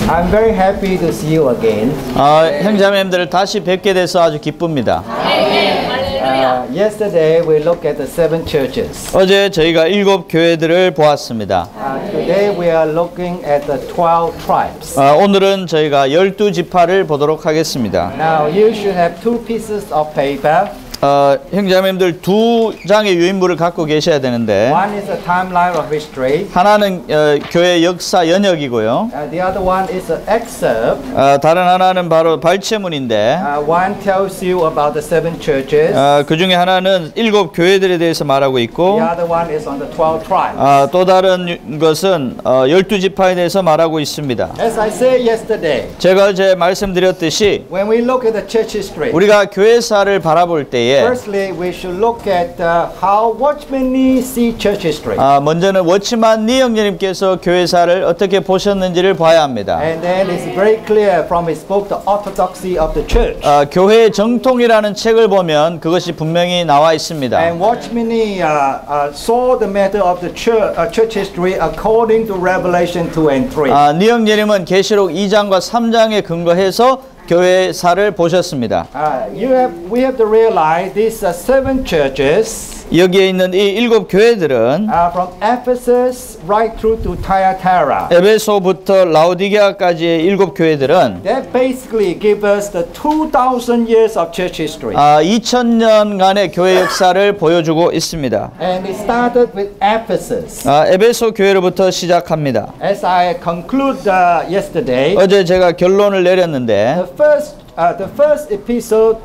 I'm very happy to see you again. 형제자매님들을 다시 뵙게 돼서 아주 기쁩니다. Yesterday we looked at the 7 churches. 어제 저희가 7 교회들을 보았습니다. Today we are looking at the 12 tribes. 오늘은 저희가 12지파를 보도록 하겠습니다. Now you should have 2 pieces of paper. 형제자매님들 2장의 유인물을 갖고 계셔야 되는데 One is a timeline of history. 하나는 교회 역사 연역이고요. The other one is an excerpt. 다른 하나는 바로 발췌문인데 One tells you about the 7 churches. 그 중에 하나는 7 교회들에 대해서 말하고 있고 The other one is on the 12 tribes. 또 다른 것은 12지파에 대해서 말하고 있습니다. As I said yesterday, 제가 어제 말씀드렸듯이 when we look at the church history, 우리가 교회사를 바라볼 때에 firstly, we should look at how Watchman Nee see church history. 먼저는 워치만 니 형제님께서 교회사를 어떻게 보셨는지를 봐야 합니다. And then it's very clear from his book, The Orthodoxy of the Church. 교회의 정통이라는 책을 보면 그것이 분명히 나와 있습니다. And Watchman Nee saw the matter of the church history according to Revelation 2 and 3. 니 형제님은 계시록 2장과 3장에 근거해서 교회사를 보셨습니다. We have to realize these 7 churches 여기에 있는 이 7 교회들은 from Ephesus right through to Thyatira. 에베소부터 라오디게아까지의 7 교회들은 That basically give us the 2,000 years of church history. 2000년간의 교회 역사를 보여주고 있습니다. And it started with Ephesus. 에베소 교회로부터 시작합니다. As I conclude yesterday, 어제 제가 결론을 내렸는데 the first episode,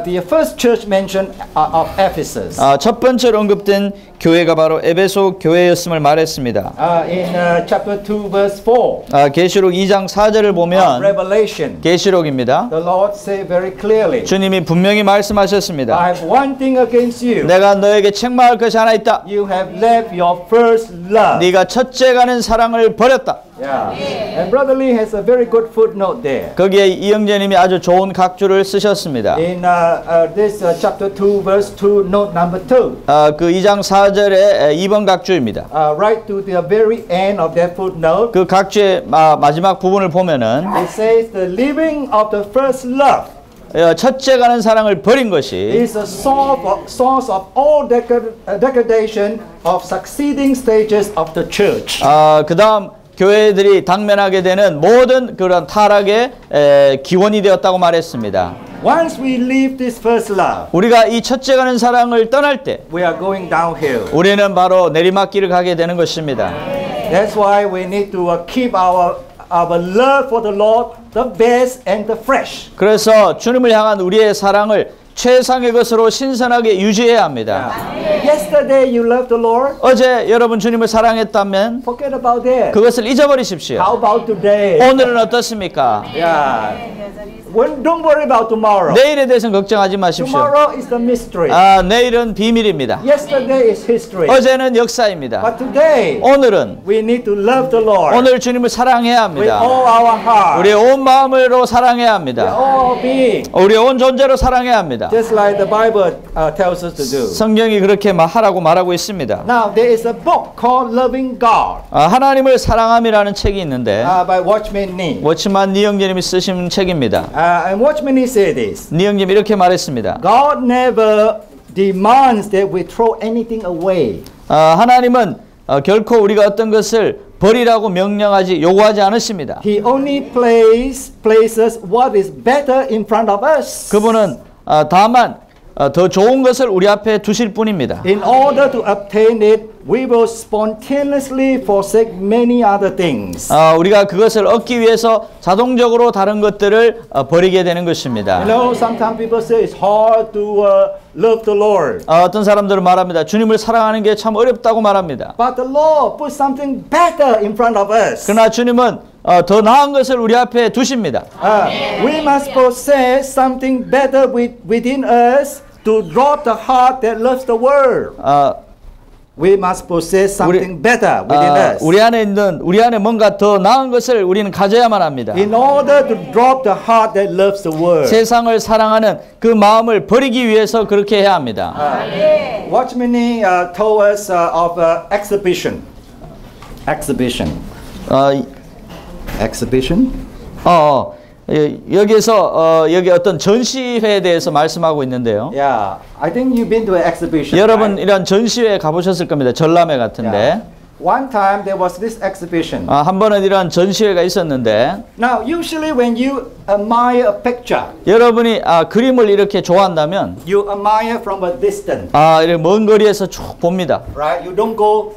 the first church mentioned of Ephesus. 첫 번째로 언급된 교회가 바로 에베소 교회였음을 말했습니다. In chapter 2 verse 4. 계시록 2장 4절을 보면 Revelation. 계시록입니다. The Lord said very clearly. 주님이 분명히 말씀하셨습니다. I have one thing against you. 내가 너에게 책망할 것이 하나 있다. You have left your first love. 네가 첫째 가는 사랑을 버렸다. Yeah. And Brother Lee has a very good footnote there. 거기에 이 형제님이 아주 좋은 각주를 쓰셨습니다. In this chapter 2 verse 2 note number 2. 그 2장 4절의 2번 각주입니다. Right to the very end of that footnote. 그 각주의 마지막 부분을 보면은 It says the living of the first love. 첫째 가는 사랑을 버린 것이 is a source of all degradation of succeeding stages of the church. 그다음 교회들이 당면하게 되는 모든 그런 타락의 기원이 되었다고 말했습니다. Once we leave this first love, 우리가 이 첫째 가는 사랑을 떠날 때 we are going downhill. 우리는 바로 내리막길을 가게 되는 것입니다. That's why we need to keep our love for the Lord the best and the fresh. 그래서 주님을 향한 우리의 사랑을 최상의 것으로 신선하게 유지해야 합니다. Yesterday you loved the Lord. 어제 여러분 주님을 사랑했다면 Forget about that. 그것을 잊어버리십시오. How about today? 오늘은 어떻습니까? Yeah. Don't worry about tomorrow. 내일에 대해서는 걱정하지 마십시오. Tomorrow is the mystery. 내일은 비밀입니다. Yesterday is history. 어제는 역사입니다. But today, 오늘은 we need to love the Lord. 오늘 주님을 사랑해야 With 합니다. all our heart. 우리의 온 마음으로 사랑해야 With 합니다. all being. 우리의 온 존재로 사랑해야 합니다. Just like the Bible tells us to do. 성경이 그렇게 하라고 말하고 있습니다. Now there is a book called Loving God. 하나님을 사랑함이라는 책이 있는데 By Watchman Nee. 워치만 니 형제님이 쓰신 책입니다. And Watchman Nee said this. 니 형제님이 이렇게 말했습니다. God never demands that we throw anything away. 하나님은 결코 우리가 어떤 것을 버리라고 명령하지 요구하지 않으십니다. He only places what is better in front of us. 그분은 다만 더 좋은 것을 우리 앞에 두실 뿐입니다. In order to obtain it, we will spontaneously forsake many other things. 우리가 그것을 얻기 위해서 자동적으로 다른 것들을 버리게 되는 것입니다. You know, sometimes people say it's hard to love the Lord. 어떤 사람들은 말합니다. 주님을 사랑하는 게 참 어렵다고 말합니다. But the Lord put something better in front of us. 그러나 주님은 더 나은 것을 우리 앞에 두십니다. We must possess something better within us to draw the heart that loves the world. We must possess something better within us. 우리 안에 뭔가 더 나은 것을 우리는 가져야만 합니다. In order to drop the heart that loves the world. 세상을 사랑하는 그 마음을 버리기 위해서 그렇게 해야 합니다. Watchman Nee told us of exhibition. Exhibition? 여기서 여기 어떤 전시회에 대해서 말씀하고 있는데요. Yeah, I think you've been to an exhibition. 여러분 right? 이런 전시회 가보셨을 겁니다. 전람회 같은데. Yeah. One time there was this exhibition. 한 번은 이런 전시회가 있었는데. Now, usually when you admire a picture, 여러분이 그림을 이렇게 좋아한다면 you admire from a distance, 이렇게 먼 거리에서 쭉 봅니다. right? You don't go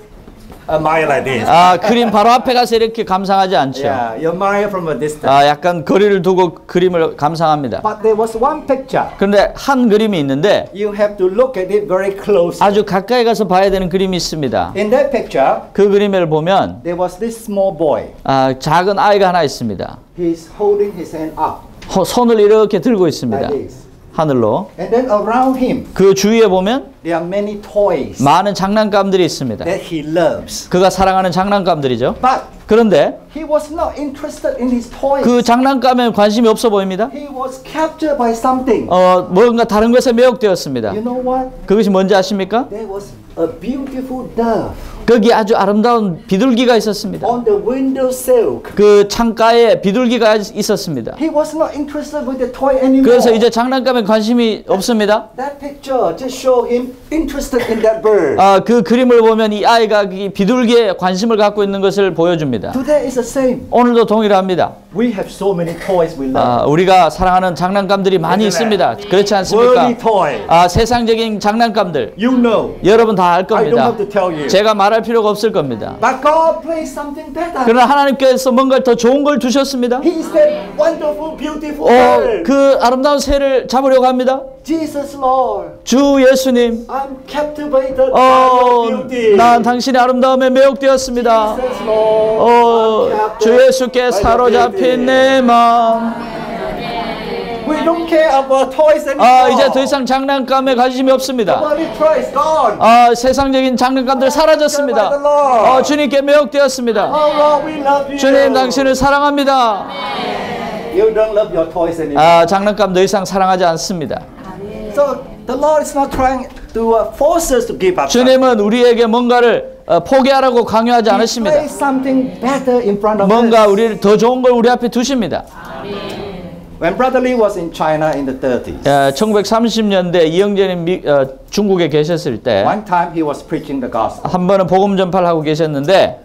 admire like this. 그림 바로 앞에 가서 이렇게 감상하지 않죠. Yeah, you admire from a distance. 약간 거리를 두고 그림을 감상합니다. But there was one picture. 그런데 한 그림이 있는데 You have to look at it very closely. 아주 가까이 가서 봐야 되는 그림이 있습니다. In that picture, 그 그림을 보면 there was this small boy. 작은 아이가 하나 있습니다. He's holding his hand up 손을 이렇게 들고 있습니다. like this. 하늘로. And then around him, 그 주위에 보면 there are many toys 많은 장난감들이 있습니다. that he loves. 그가 사랑하는 장난감들이죠. But 그런데 he was not interested in his toys. 그 장난감에 관심이 없어 보입니다. He was captured by something. 뭔가 다른 것에 매혹되었습니다. You know what? 그것이 뭔지 아십니까? There was a beautiful dove 거기 아주 아름다운 비둘기가 있었습니다. on the windowsill. 그 창가에 비둘기가 있었습니다. He was not interested with the toy anymore. 그래서 이제 장난감에 관심이 없습니다. That picture just showed him interested in that bird. 그 그림을 보면 이 아이가 이 비둘기에 관심을 갖고 있는 것을 보여줍니다. Today is the same. 오늘도 동일합니다. We have so many toys we love. 우리가 사랑하는 장난감들이 많이 있습니다. 그렇지 않습니까? Worldly toy. 세상적인 장난감들. You know. 여러분 다 알 I don't 겁니다. have to tell you. 제가 말할 필요가 없을 겁니다. But God placed something better. 그러나 하나님께서 뭔가 더 좋은 걸 두셨습니다. He said, wonderful, beautiful bird. 그 아름다운 새를 잡으려고 합니다. Jesus Lord, 주 예수님, I'm captivated by your beauty. 난 당신의 아름다움에 매혹되었습니다. Jesus Lord, I'm 주 captivated 예수께 by your 사로잡힌 beauty. 내 마음. We don't care about toys anymore. 이제 더 이상 장난감에 관심이 없습니다. Worldly toys gone. 세상적인 장난감들 사라졌습니다. 주님께 매혹되었습니다. Oh Lord, we love you. 주님, 당신을 사랑합니다. You don't love your toys anymore. 장난감 더 이상 사랑하지 않습니다. So the Lord is not trying to force us to give up. 주님은 우리에게 뭔가를 포기하라고 강요하지 He 않으십니다. placed something better in front of 뭔가 us. 우리를 더 좋은 걸 우리 앞에 두십니다. When Brother Lee was in China in the 30s, 1930년대 이영재님 중국에 계셨을 때 one time he was preaching the gospel. 한 번은 복음 전파를 하고 계셨는데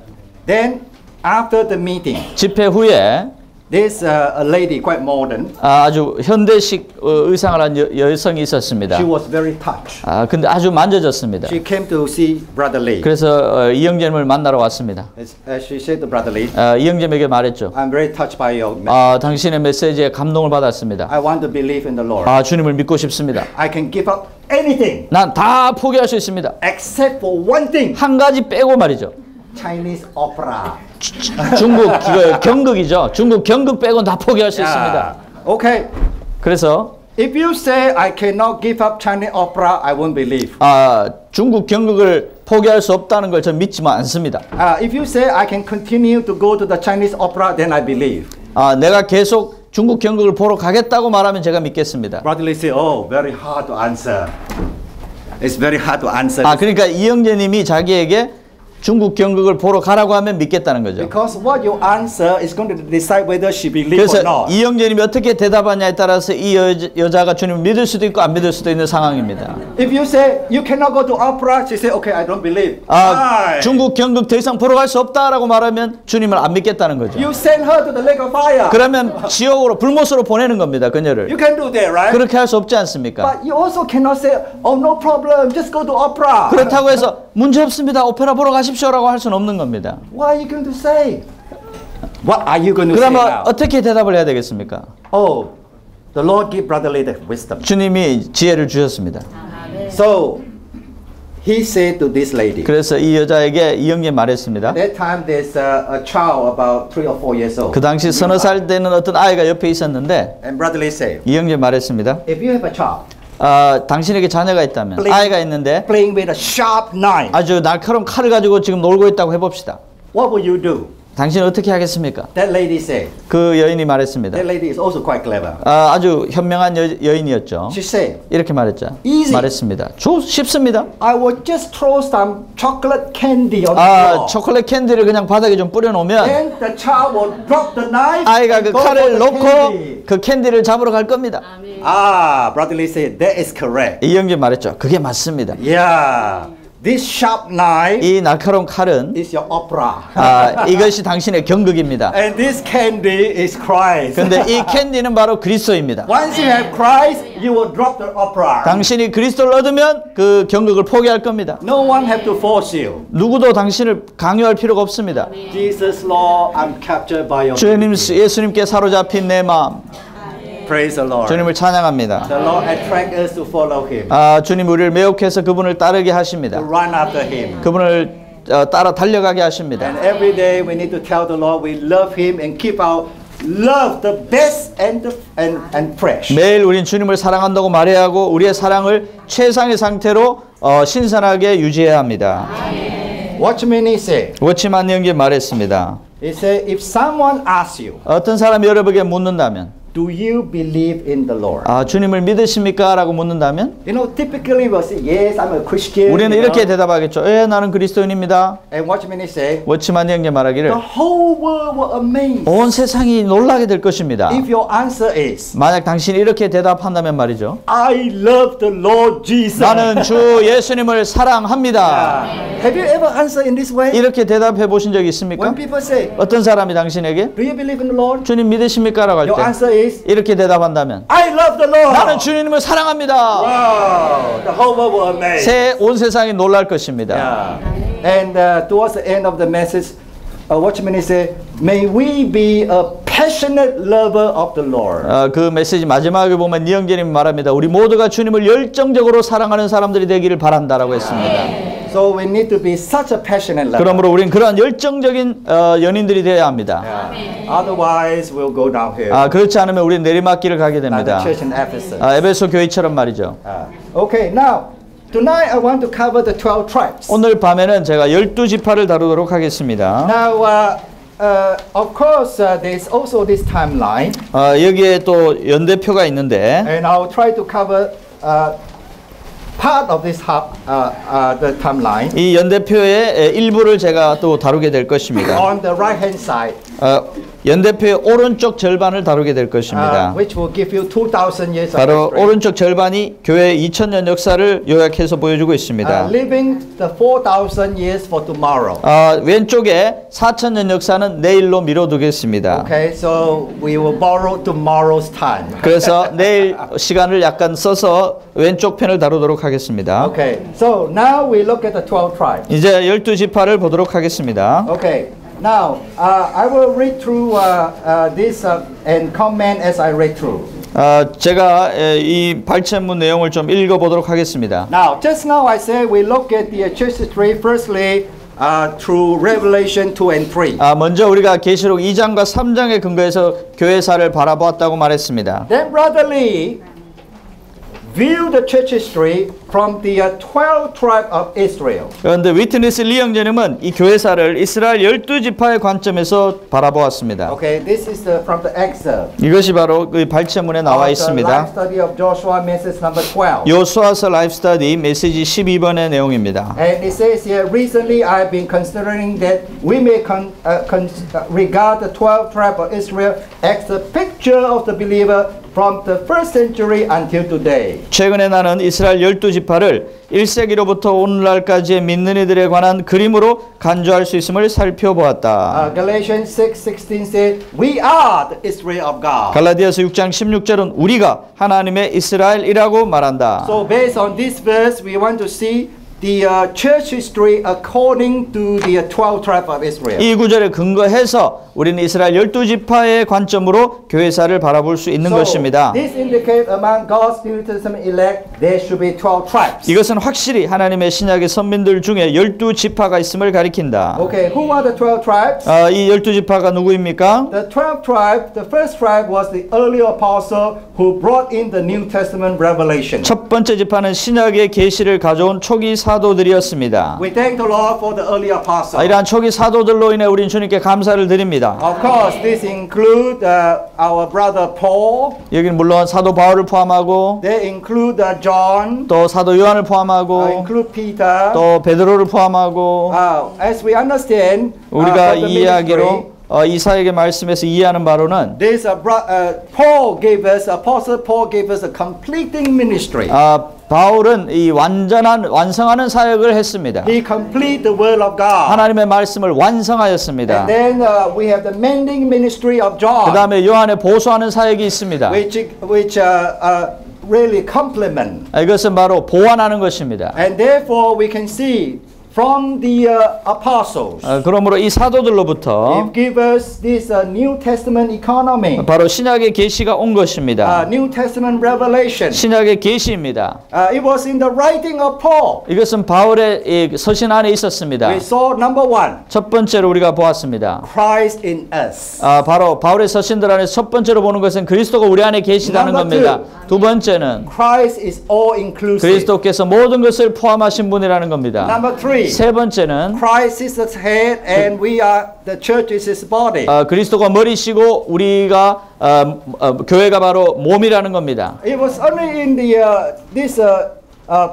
Then after the meeting, 집회 후에 there's a lady quite modern. 아주 현대식 의상을 한 여성이 있었습니다. She was very touched. 근데 아주 만져졌습니다. She came to see Brother Lee. 그래서 이영재님을 만나러 왔습니다. As she said to Brother Lee, 이영재에게 말했죠. I'm very touched by your message. 당신의 메시지에 감동을 받았습니다. I want to believe in the Lord. 주님을 믿고 싶습니다. I can give up anything 난 다 포기할 수 있습니다. except for one thing. 한 가지 빼고 말이죠. Chinese opera. 중국 경극이죠. 중국 경극 빼고는 다 포기할 수 있습니다. Okay. 그래서 If you say I cannot give up Chinese opera, I won't believe. 중국 경극을 포기할 수 없다는 걸 전 믿지 않습니다. If you say I can continue to go to the Chinese opera, then I believe. 내가 계속 중국 경극을 보러 가겠다고 말하면 제가 믿겠습니다. Brother Lee say, oh, very hard to answer. It's very hard to answer. 그러니까 이영재님이 자기에게 중국 경극을 보러 가라고 하면 믿겠다는 거죠. Because what you answer is going to decide whether she believes 그래서 or not. 이영재님이 어떻게 대답하냐에 따라서 이 여자가 주님을 믿을 수도 있고 안 믿을 수도 있는 상황입니다. If you say you cannot go to opera, she say, okay, I don't believe. 중국 경극 더 이상 보러 갈 수 없다라고 말하면 주님을 안 믿겠다는 거죠. You send her to the lake of fire. 그러면 지옥으로 불못으로 보내는 겁니다. 그녀를. You can do that, right? 그렇게 할 수 없지 않습니까? But you also cannot say, oh, no problem, just go to opera. 그렇다고 해서 문제 없습니다. 오페라 보러 가십시오라고 할 수는 없는 겁니다. What are you going to say? What are you going to say 그러면 now? 어떻게 대답을 해야 되겠습니까? Oh, the Lord give Brother Lee the wisdom. 주님이 지혜를 주셨습니다. So he said to this lady. 그래서 이 여자에게 이영재 말했습니다. At that time there's a child about 3 or 4 years old. 그 당시 서너 살 되는 어떤 아이가 옆에 있었는데 And Brother Lee said, 이영재 말했습니다. if you have a child 당신에게 자녀가 있다면 아이가 있는데 playing with a sharp knife, 아주 날카로운 칼을 가지고 지금 놀고 있다고 해봅시다. what will you do? 당신은 어떻게 하겠습니까? That lady said. 그 여인이 말했습니다. That lady is also quite clever. 아주 현명한 여인이었죠. She said, 이렇게 말했죠. Easy. 말했습니다. 쉽습니다. I will just throw some chocolate candy on the floor. 초콜릿 캔디를 그냥 바닥에 좀 뿌려놓으면 Then the child will drop the knife 아이가 and 그 go for 칼을 the 놓고 candy. 그 캔디를 잡으러 갈 겁니다. Brother Lee said, that is correct. 이 형제 말했죠. 그게 맞습니다. Yeah. This sharp knife 이 날카로운 칼은 is your opera. 이것이 당신의 경극입니다. And this candy is Christ. 근데 이 캔디는 바로 그리스도입니다. Once you have Christ, you will drop the opera. 당신이 그리스도를 얻으면 그 경극을 포기할 겁니다. No one have to force you. 누구도 당신을 강요할 필요가 없습니다. Jesus, Lord, I'm captured by your 주님, 예수님께 사로잡힌 내 마음, Praise the Lord. 주님을 찬양합니다. The Lord attract us to follow Him, 주님 우리를 매혹해서 그분을 따르게 to 하십니다. run after Him. 그분을 따라 달려가게 하십니다. And every day we need to tell the Lord we love Him and keep our love the best and fresh. 매일 우린 주님을 사랑한다고 말해야 하고 우리의 사랑을 최상의 상태로 신선하게 유지해야 합니다. Watchman he said. 워치만 형제 말했습니다. He said, if someone asks you, 어떤 사람이 여러분에게 묻는다면 do you believe in the Lord? 주님을 믿으십니까? 라고 묻는다면 You know, typically we'll say, yes, I'm a Christian. 우리는 you 이렇게 know. 대답하겠죠. 나는 그리스도인입니다. And watchman he said, 워치만 형제 말하기를 the whole world will amaze 온 세상이 놀라게 될 것입니다. if your answer is, 만약 당신이 이렇게 대답한다면 말이죠. I love the Lord Jesus. 나는 주 예수님을 사랑합니다. Have you ever answered in this way? 이렇게 대답해 보신 적이 있습니까? When people say, 어떤 사람이 당신에게 do you believe in the Lord? 주님 믿으십니까? 라고 할 Your 때 answer is, 이렇게 대답한다면 I love the Lord. 나는 주님을 사랑합니다. Wow, the whole world will amaze. 온 세상이 놀랄 것입니다. Yeah. And towards the end of the message, watchman he said, may we be a passionate lover of the Lord. 그 메시지 마지막에 보면 이영재님이 말합니다. 우리 모두가 주님을 열정적으로 사랑하는 사람들이 되기를 바란다라고 했습니다. So we need to be such a passionate lover. 그러므로 우린 그러한 열정적인 연인들이 되어야 합니다. Yeah. Otherwise, we'll go downhill. 그렇지 않으면 우린 내리막길을 가게 Like 됩니다. the church in Ephesus. 에베소 교회처럼 말이죠. Okay, now tonight I want to cover the 12 tribes. 오늘 밤에는 제가 12지파를 다루도록 하겠습니다. Now, of course, there's also this timeline, 여기에 또 연대표가 있는데 and I'll try to cover part of this the timeline. 이 연대표의 일부를 제가 또 다루게 될 것입니다. On the right-hand side, 연대표의 오른쪽 절반을 다루게 될 것입니다. which will give you 2,000 years of 바로 history. 오른쪽 절반이 교회 2000년 역사를 요약해서 보여주고 있습니다. Leaving the 4,000 years for tomorrow. 왼쪽에 4000년 역사는 내일로 미뤄두겠습니다. Okay, so we will borrow tomorrow's time. 그래서 내일 시간을 약간 써서 왼쪽 편을 다루도록 하겠습니다. Okay, so now we look at the 12 tribes. 이제 12지파를 보도록 하겠습니다. Okay, now I will read through this and comment as I read through. 제가 이 발췌문 내용을 좀 읽어보도록 하겠습니다. Now, just now I said we look at the church history firstly through Revelation 2 and 3. 먼저 우리가 계시록 2장과 3장에 근거해서 교회사를 바라보았다고 말했습니다. Then Brother Lee view the church history from the 12 tribes of Israel. 그런데 위트니스 리 형제님은 이 교회사를 이스라엘 12지파의 관점에서 바라보았습니다. Okay, this is from the excerpt. 이것이 바로 그 발췌문에 나와 The life 있습니다. study of Joshua, message number 12. 요수아서 라이프 스터디 메시지 12번의 내용입니다. And it says here, recently I've been considering that we may regard the 12 tribes of Israel as the picture of the believer from the first century until today. 최근에 나는 이스라엘 12지파를 1세기로부터 오늘날까지의 믿는 이들에 관한 그림으로 간주할 수 있음을 살펴보았다. Galatians 6:16 says, we are the Israel of God. 갈라디아서 6장 16절은 우리가 하나님의 이스라엘이라고 말한다. So based on this verse, we want to see the church history according to the 12 tribes of Israel. 이 구절에 근거해서 우리는 이스라엘 12지파의 관점으로 교회사를 바라볼 수 있는 것입니다. This indicates among God's New Testament elect there should be 12 tribes. 이것은 확실히 하나님의 신약의 선민들 중에 12지파가 있음을 가리킨다. Okay, who are the 12 tribes? 이 12지파가 누구입니까? The 12 tribes, the first tribe was the early apostle who brought in the New Testament revelation. 첫 번째 지파는 신약의 계시를 가져온 초기 사도들이었습니다. We thank the Lord for the early apostles. 이러한 초기 사도들로 인해 우리는 주님께 감사를 드립니다. Of course, this include our brother Paul. 여기는 물론 사도 바울을 포함하고 They include John. 또 사도 요한을 포함하고 Include Peter. 또 베드로를 포함하고 As we understand, 우리가 from the 이 이야기로 ministry, 이사야의 말씀에서 이해하는 바로는 this Paul gave us, Apostle Paul gave us a completing ministry. 바울은 이 완성하는 사역을 했습니다. He complete the word of God. 하나님의 말씀을 완성하였습니다. And then we have the mending ministry of John. 그 다음에 요한의 보수하는 사역이 있습니다. which really complement. 이것은 바로 보완하는 것입니다. And therefore we can see from the apostles. 그러므로 이 사도들로부터 He give us this New Testament economy. 바로 신약의 계시가 온 것입니다. New Testament revelation. 신약의 계시입니다. It was in the writing of Paul. 이것은 바울의 이 서신 안에 있었습니다. We saw number one. 첫 번째로 우리가 보았습니다. Christ in us. 바로 바울의 서신들 안에 첫 번째로 보는 것은 그리스도가 우리 안에 계시다는 겁니다. 두 번째는 Christ is all inclusive. 그리스도께서 모든 것을 포함하신 분이라는 겁니다. Number three. 세 번째는 Christ is the head and we are the church is his body. 그리스도가 머리시고 우리가 교회가 바로 몸이라는 겁니다. It was only in this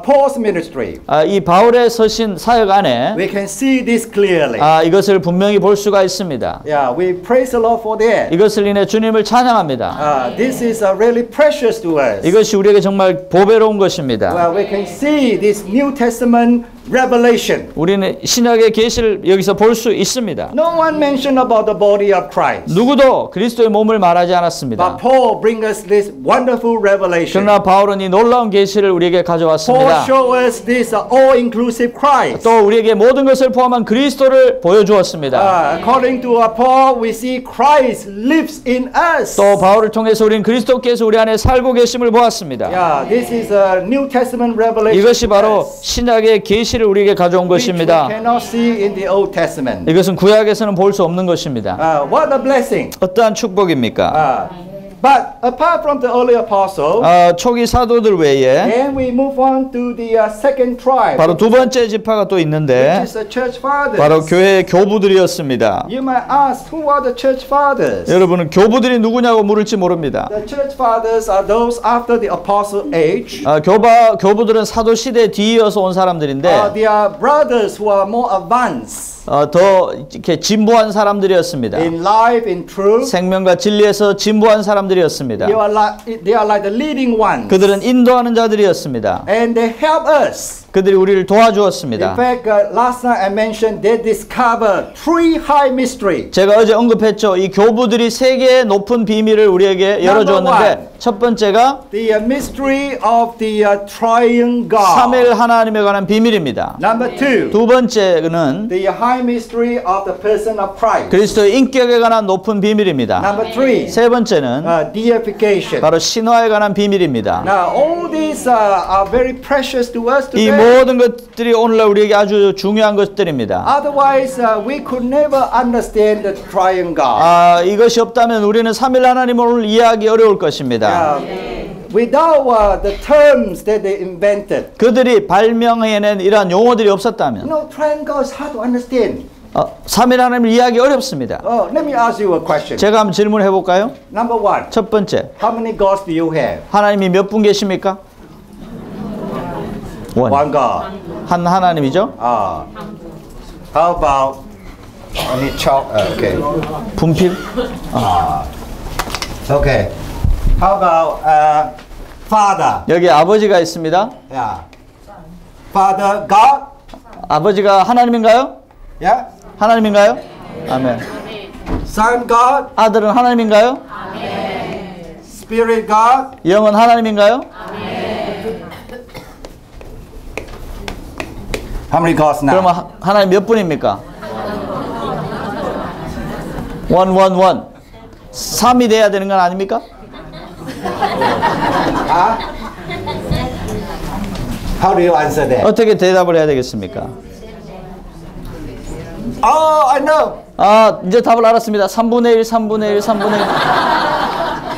Paul's ministry. 이 바울의 서신 사역 안에 We can see this clearly. 이것을 분명히 볼 수가 있습니다. Yeah, we praise the Lord for that. 이것을 인해 주님을 찬양합니다. This is really precious to us. 이것이 우리에게 정말 보배로운 것입니다. Well, we can see this New Testament revelation. 우리는 신약의 계시를 여기서 볼 수 있습니다. No one mentioned about the body of Christ. 누구도 그리스도의 몸을 말하지 않았습니다. But Paul brings us this wonderful revelation. 그러나 바울은 이 놀라운 계시를 우리에게 가져왔습니다. Paul shows us this all-inclusive Christ. 또 우리에게 모든 것을 포함한 그리스도를 보여주었습니다. According to Paul, we see Christ lives in us. 또 바울을 통해서 우리는 그리스도께서 우리 안에 살고 계심을 보았습니다. Yeah, this is a New Testament revelation. 이것이 바로 신약의 계시를 우리에게 가져온 것입니다. We cannot see in the Old Testament. 이것은 구약에서는 볼 수 없는 것입니다. What a blessing. 어떠한 축복입니까? But apart from the early apostles, 초기 사도들 외에 then we move on to the second tribe. 바로 두 번째 지파가 또 있는데 which is the church fathers. 바로 교회의 교부들이었습니다. You might ask, who are the church fathers? 여러분은 교부들이 누구냐고 물을지 모릅니다. The church fathers are those after the apostle age. 교부들은 사도 시대 뒤이어서 온 사람들인데 They are brothers who are more advanced. 더 이렇게 진보한 사람들이었습니다. In life, in truth. 생명과 진리에서 진보한 사람들이었습니다. They are like the leading ones. 그들은 인도하는 자들이었습니다. And they help us. 그들이 우리를 도와주었습니다. In fact, last night I mentioned they discovered three high mysteries. 제가 어제 언급했죠. 이 교부들이 세 개의 높은 비밀을 우리에게 열어주었는데 첫 번째가 the mystery of the triune God. 삼위일 하나님에 관한 비밀입니다. Number two. 두 번째는 the high mystery of the person of Christ. 그리스도의 인격에 관한 높은 비밀입니다. Number three. 세 번째는 deification. 바로 신화에 관한 비밀입니다. Now all these are very precious to us 이 today. 모든 것들이 오늘날 우리에게 아주 중요한 것들입니다. Otherwise, we could never understand the triune God. 이것이 없다면 우리는 삼위일 하나님을 이해하기 어려울 것입니다. Without the terms that they invented, 그들이 발명해낸 이러한 용어들이 없었다면 triune God is hard to understand. 삼위일 하나님을 이해하기 어렵습니다. Let me ask you a question. 제가 한번 질문해 볼까요? Number one. 첫 번째, How many gods do you have? 하나님이 몇 분 계십니까? One God. 한 하나님이죠? How about any chalk? Okay. 분필? Okay. How about Father? 여기 아버지가 있습니다. Yeah. Father God? 아버지가 하나님인가요? Yeah. 하나님인가요? 아멘. Son God? 아들은 하나님인가요? Spirit God? 영은 하나님인가요? How many gods now? 그러면 하나님 몇 분입니까? 1. 3이 돼야 되는 건 아닙니까? How do you answer that? 어떻게 대답을 해야 되겠습니까? Oh, I know. 아, 이제 답을 알았습니다. 3분의 1, 3분의 1, 3분의 1.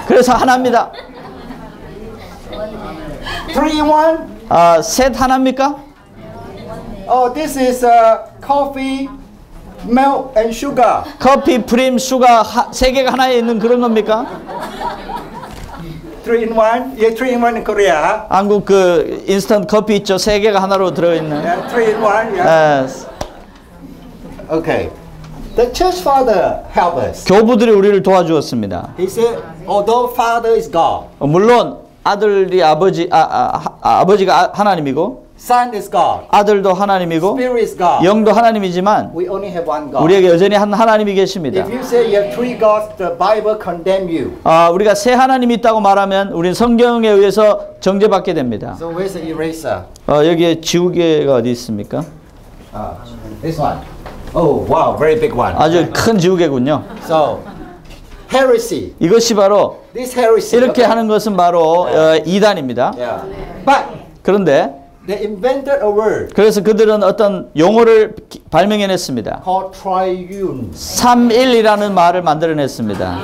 그래서 하나입니다. 3 in 1. 아, 셋 하나입니까? Oh, this is coffee, milk, and sugar. 커피, 프림, 슈가 세 개가 하나에 있는 그런 겁니까? 3 in 1. Yeah, 3 in 1 in Korea. 한국 그 인스턴트 커피 있죠? 세 개가 하나로 들어있는. Yeah, 3 in 1. Yeah. 예, Okay. The church father help us. 교부들이 우리를 도와주었습니다. He said, although father is God, 물론 아들이 아버지가 하나님이고 son is God, 아들도 하나님이고 spirit is God. 영도 하나님이지만 We only have one God. 우리에게 여전히 한 하나님이 계십니다. If you say you have 3 gods, the Bible condemn you. 우리가 세 하나님이 있다고 말하면 우리는 성경에 의해서 정죄받게 됩니다. So where's the eraser? 여기에 지우개가 어디 있습니까? This one. Oh, wow, very big one. 아주 큰 지우개군요. So, heresy. 이것이 바로 This heresy. 이렇게 okay? 하는 것은 바로 이단입니다. Yeah. But 그런데 they invented a word 그래서 그들은 어떤 용어를 발명해냈습니다. called triune. 삼일이라는 말을 만들어냈습니다.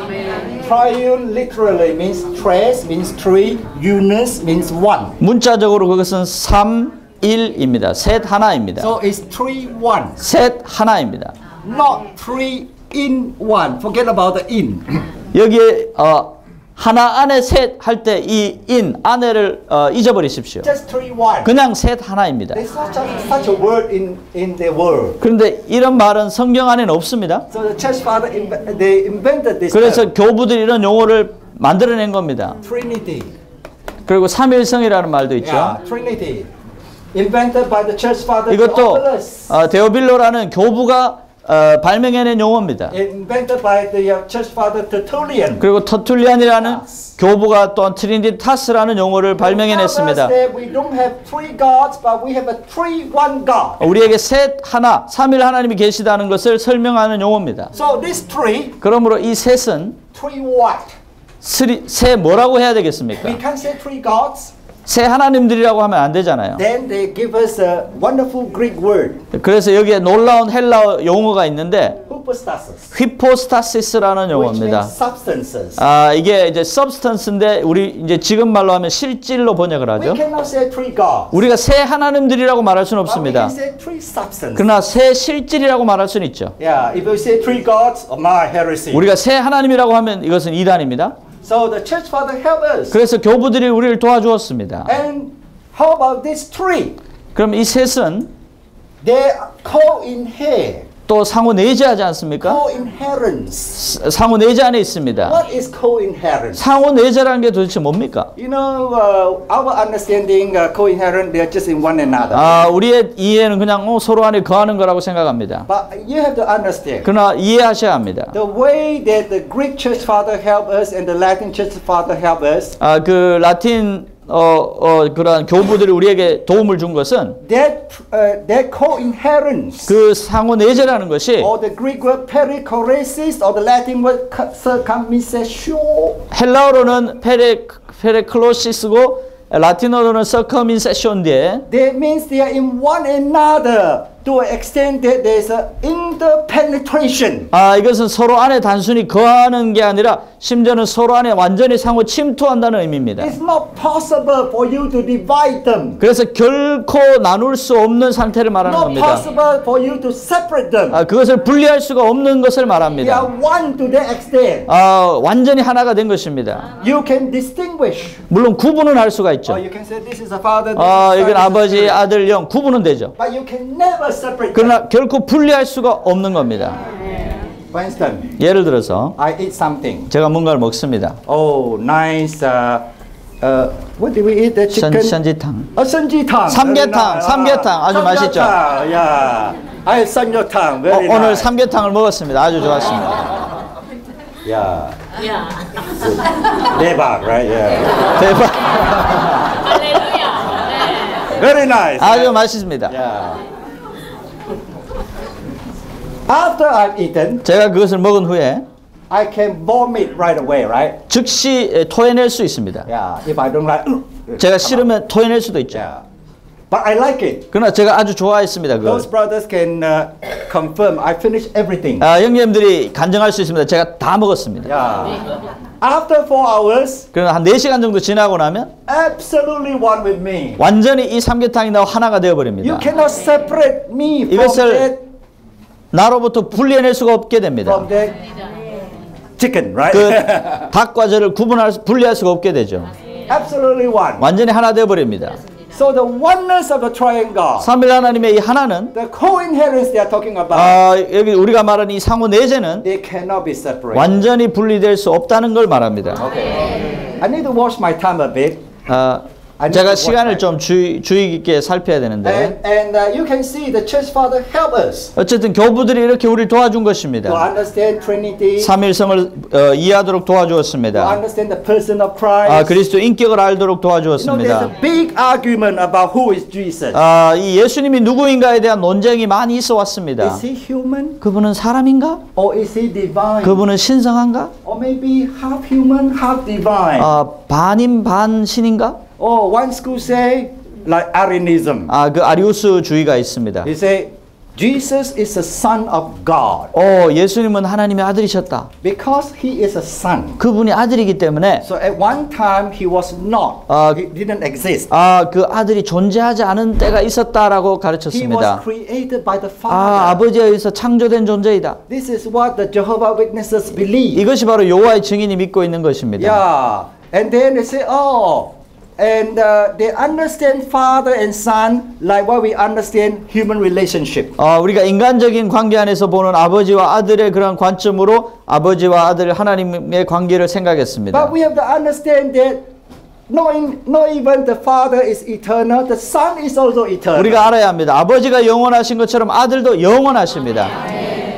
Triune literally means tres, means three, unus means one. 문자적으로 그것은 3일입니다. 셋 하나입니다. So it's 3 1. 셋 하나입니다. Not 3 in 1. Forget about the in. 여기에 하나 안에 셋 할 때 이 인 안에를 잊어버리십시오. Just 3 1. 그냥 셋 하나입니다. There's such a word in the world. 그런데 이런 말은 성경 안에는 없습니다. So the church father they invented this 그래서 교부들이 이런 용어를 만들어낸 겁니다. Trinity. 그리고 삼일성이라는 말도 있죠. Yeah, Trinity. Invented by the church father 이것도 Theophilus. 데오빌로라는 교부가 발명해낸 용어입니다. Invented by the church father Tertullian. 그리고 터툴리안이라는 교부가 또한 트리니타스라는 용어를 발명해냈습니다. We don't have 3 gods, but we have a 3 1 God. 우리에게 셋 하나, 삼일 하나님이 계시다는 것을 설명하는 용어입니다. So this 3, 그러므로 이 셋은 3 what? 세 뭐라고 해야 되겠습니까? We can't say 3 gods. 세 하나님들이라고 하면 안 되잖아요. Then they give us a wonderful Greek word. 그래서 여기에 놀라운 헬라어 용어가 있는데 Hypostasis. 휘포스타시스라는 Which 용어입니다. means substances. 이게 이제 substance인데 우리 이제 지금 말로 하면 실질로 번역을 We 하죠. cannot say 3 gods. 우리가 세 하나님들이라고 말할 수는 But we 없습니다. can say 3 substances. 그러나 세 실질이라고 말할 수는 있죠. Yeah, if you say 3 gods, my heresy. 우리가 세 하나님이라고 하면 이것은 이단입니다. So the church father help us. 그래서 교부들이 우리를 도와주었습니다. And how about these 3? 그럼 이 셋은 They co-inherit. 또 상호 내재하지 않습니까? Co-inheritance. 상호 내재 안에 있습니다. What is co-inheritance? 상호 내재라는 게 도대체 뭡니까? You know, our understanding co-inherent, they are just in one another. 우리의 이해는 그냥 서로 안에 거하는 거라고 생각합니다. But you have to understand. 그러나 이해하셔야 합니다. The way that the Greek church father help us and the Latin church father help us. 그 라틴 그러한 교부들이 우리에게 도움을 준 것은 That co-inheritance. 그 상호 내재라는 것이 Or the Greek word perichoresis or the Latin word circumcision. 헬라어로는 페레클로시스고 라틴어로는 서커민세션인데 That means they are in one another to an extent that there is a interpenetration. 이것은 서로 안에 단순히 거하는 게 아니라 심지어는 서로 안에 완전히 상호 침투한다는 의미입니다. It's not possible for you to divide them. 그래서 결코 나눌 수 없는 상태를 말하는 Not 겁니다. possible for you to separate them. 그것을 분리할 수가 없는 것을 They are 말합니다. one to that extent. 완전히 하나가 된 것입니다. You can distinguish. 물론 구분은 할 수가 있죠. Or you can say this is a father, this is a 이건 son, this is 아버지, a son. 아들, 영 구분은 되죠. But you can never separate them. 그러나 결코 분리할 수가 없는 겁니다. For instance, 예를 들어서 I eat something. 제가 뭔가를 먹습니다. Oh, nice. What did we eat? The chicken. 선지탕. 선지탕. 삼계탕, 삼계탕 아주 맛있죠. Yeah. I had samgyetang. Very 오늘 nice. 삼계탕을 먹었습니다. 아주 좋았습니다. Yeah. 대박, right? Yeah. 대박. Very nice. 아주 맛있습니다. Yeah. After I've eaten, 제가 그것을 먹은 후에 I can vomit right away, right? 즉시 토해낼 수 있습니다. Yeah. If I don't like, 제가 싫으면 토해낼 수도 있죠. yeah. But I like it. 그러나 제가 아주 좋아했습니다. 그걸. Those brothers can confirm. I finished everything. 형님들이 간증할 수 있습니다. 제가 다 먹었습니다. Yeah. After 4 hours, 그러나 한 4시간 정도 지나고 나면 absolutely one with me. 완전히 이 삼계탕이 나와 하나가 되어버립니다. You cannot separate me from 이것을 that, 나로부터 분리해낼 수가 없게 됩니다. from that chicken, right? 그 닭과 저를 분리할 수가 없게 되죠. Absolutely one. 완전히 하나 되어버립니다. So the oneness of the triune 삼일 하나님의 이 하나는 the co-inheritance they are talking about, 여기 우리가 말하는 이 상호 내재는 they cannot be separated. 완전히 분리될 수 없다는 걸 말합니다. Okay. I need to watch my time a bit. 제가 시간을 좀 주의 깊게 살펴야 되는데 And you can see the church father help us 어쨌든 교부들이 이렇게 우리를 도와준 to 것입니다. understand Trinity, 삼일성을 이해하도록 to 도와주었습니다. understand the person of Christ. 그리스도 인격을 알도록 You know, there's 도와주었습니다. a big argument about who is Jesus. 이 예수님이 누구인가에 대한 논쟁이 많이 있어 왔습니다. Is he human 그분은 사람인가? or is he divine? 그분은 신성한가? Or maybe half human, half divine? 반인 반신인가? Or one school say like Arianism. 그 아리우스주의가 있습니다. They say Jesus is the son of God 예수님은 하나님의 아들이셨다. because he is a son. 그분이 아들이기 때문에 So at one time he was not. He didn't exist. 그 아들이 존재하지 않은 때가 있었다라고 He was 가르쳤습니다. created by the Father. 아버지에 의해서 창조된 존재이다. This is what the Jehovah Witnesses believe. 이것이 바로 여호와의 증인이 믿고 있는 것입니다. Yeah. And then they say, and they understand father and son like what we understand human relationship. 우리가 인간적인 관계 안에서 보는 아버지와 아들의 그런 관점으로 아버지와 아들 하나님의 관계를 생각했습니다. But we have to understand that not even the father is eternal, the son is also eternal. 우리가 알아야 합니다. 아버지가 영원하신 것처럼 아들도 영원하십니다.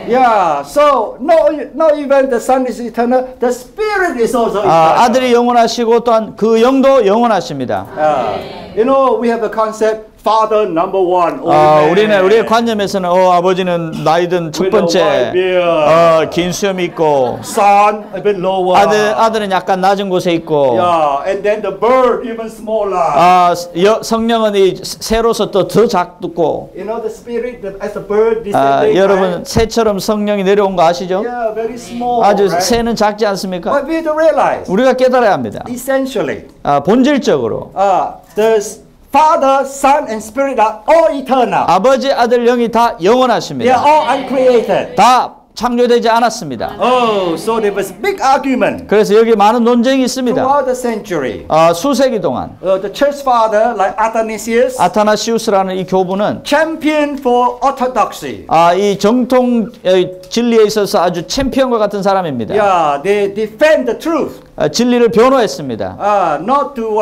Yeah, so not even the son is eternal, the spirit is also eternal. 아들이 영원하시고 또한 그 영도 영원하십니다. You know, we have a concept, father number one. 우리의 관념에서는 아버지는 나이든 첫 번째, 긴 수염이 있고, son a bit lower. 아들은 약간 낮은 곳에 있고, Yeah, and then the bird even smaller. 성령은 이 새로서 또 더 작고, You know the spirit as a bird descending. 여러분 새처럼 성령이 내려온 거 아시죠? Yeah, very small. 아주 right? 새는 작지 않습니까? But we have to realize, 우리가 깨달아야 합니다. essentially, 본질적으로 the Father, Son, and Spirit are all eternal. 아버지, 아들, 영이 다 They are 영원하십니다. all uncreated. 다 창조되지 않았습니다. So there was big argument 그래서 여기 많은 논쟁이 있습니다. throughout the century. 수세기 동안 The church father, like Athanasius, 아타나시우스라는 이 교부는 champion for orthodoxy. 이 정통 진리에 있어서 아주 챔피언과 같은 사람입니다. Yeah, they defend the truth. 진리를 변호했습니다. Not to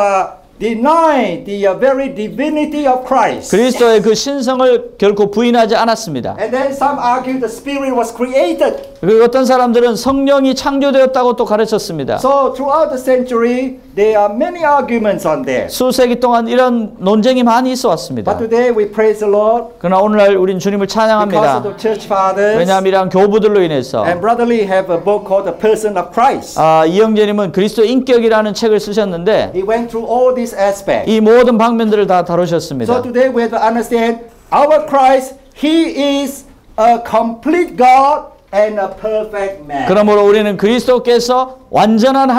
deny the very divinity of Christ. 그리스도의 그 신성을 결코 부인하지 않았습니다. And then some argue the Spirit was created. 그리고 어떤 사람들은 성령이 창조되었다고 또 가르쳤습니다. So throughout the century, there are many arguments on that. 수세기 동안 이런 논쟁이 많이 있어 왔습니다. But today we praise the Lord 그러나 오늘날 우린 주님을 because of 찬양합니다. the church fathers. 왜냐하면 이러한 교부들로 인해서 And Brother Lee have a book called The Person of Christ. 이영재님은 그리스도 인격이라는 책을 쓰셨는데 He went through all these aspects. 이 모든 방면들을 다 다루셨습니다. So today we have to understand our Christ, He is a complete God and a perfect man. 그러므로 우리는 그리스도께서 완전한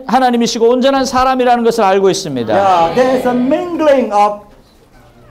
하나님이시고 온전한 사람이라는 것을 알고 있습니다. Yeah, there is a mingling of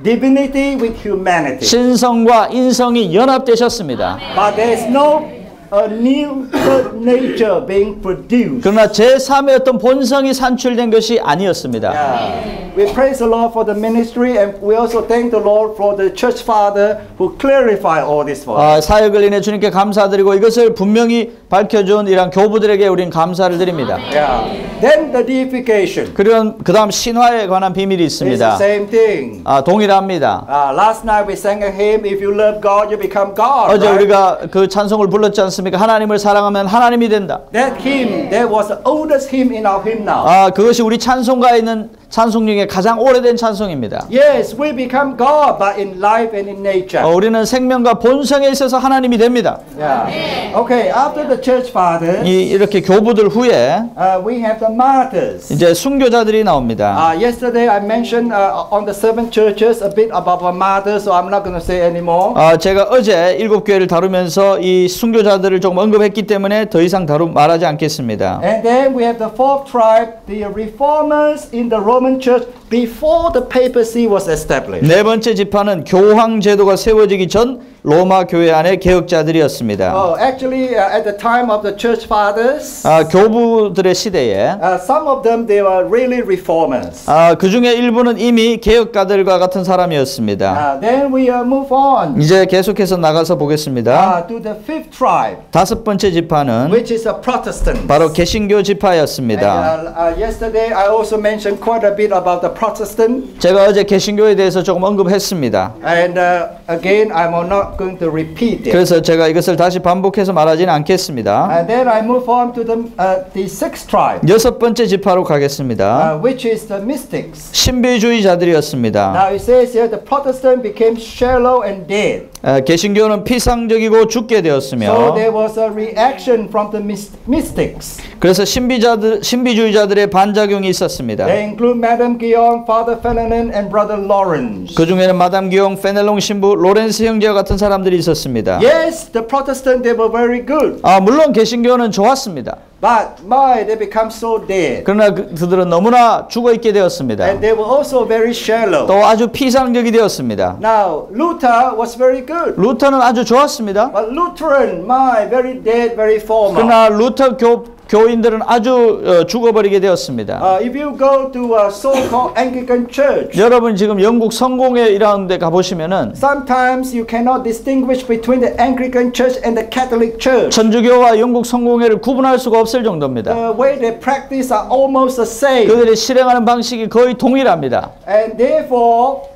divinity with humanity. 신성과 인성이 연합되셨습니다. But there is no new third nature being produced. 그러나 제3의 어떤 본성이 산출된 것이 아니었습니다. Yeah. We praise the Lord for the ministry and we also thank the Lord for the church father who clarify all this for us. 사역을 인해 주님께 감사드리고 이것을 분명히 밝혀준 이런 교부들에게 우린 감사를 드립니다. Yeah. Then the deification. 그리고 그 다음 신화에 관한 비밀이 It's 있습니다. the same thing. 동일합니다. Last night we sang a hymn, if you love God, you become God. 어제 Right? 우리가 그 찬송을 불렀지 않습니까? 하나님을 사랑하면 하나님이 된다. That hymn, that was the oldest hymn in our hymn now. 그것이 우리 찬송가에 있는 찬송 중에 가장 오래된 찬송입니다. Yes, we become God, but in life and in nature. 우리는 생명과 본성에 있어서 하나님이 됩니다. Yeah. Okay, after the church fathers, 이렇게 교부들 후에 we have the martyrs. 이제 순교자들이 나옵니다. Yesterday I mentioned on the 7 churches a bit about the martyrs, so I'm not going to say anymore. 제가 어제 7교회를 다루면서 이 순교자들을 조금 언급했기 때문에 더 이상 말하지 않겠습니다. And then we have the 4th tribe, the reformers in the Roman Church before the papacy was established. 네 번째 지파는 교황 제도가 세워지기 전 로마 교회 안의 개혁자들이었습니다. Actually, at the time of the church fathers, 교부들의 시대에 some of them they were really reformers. 그 중에 일부는 이미 개혁가들과 같은 사람이었습니다. Then we move on. 이제 계속해서 나가서 보겠습니다. To the 5th tribe. 다섯 번째 지파는 Which is a Protestant. 바로 개신교 지파였습니다. Yesterday I also mentioned quite a bit about the Protestant. 제가 어제 개신교에 대해서 조금 언급했습니다. And again, I'm not going to repeat it. 그래서 제가 이것을 다시 반복해서 말하지는 않겠습니다. And then I move on to the 6th tribe. 여섯 번째 지파로 가겠습니다. Which is the mystics. 신비주의자들이었습니다. Now it says here the Protestant became shallow and dead. 개신교는 피상적이고 죽게 되었으며 So there was a reaction from the mystics. 그래서 신비주의자들의 반작용이 있었습니다. They include Madame Guyon, Father Fenelon, and Brother Lawrence. 그 중에는 마담 기용, 페넬롱 신부, 로렌스 형제와 같은 사람들이 있었습니다. Yes, the Protestant they were very good. 물론 개신교는 좋았습니다. But they become so dead. 그러나 그들은 너무나 죽어 있게 되었습니다. And they were also very shallow. 또 아주 피상적이 되었습니다. Now Luther was very good. 루터는 아주 좋았습니다. But Lutheran, very dead, very formal. 그러나 루터 교인들은 아주 죽어버리게 되었습니다. If you go to a so-called Anglican church, 여러분 지금 영국 성공회 이라는 데 가보시면은 sometimes you cannot distinguish between the Anglican church and the Catholic church. 천주교와 영국 성공회를 구분할 수가 없을 정도입니다. The way they practice are almost the same. 그들이 실행하는 방식이 거의 동일합니다. And therefore,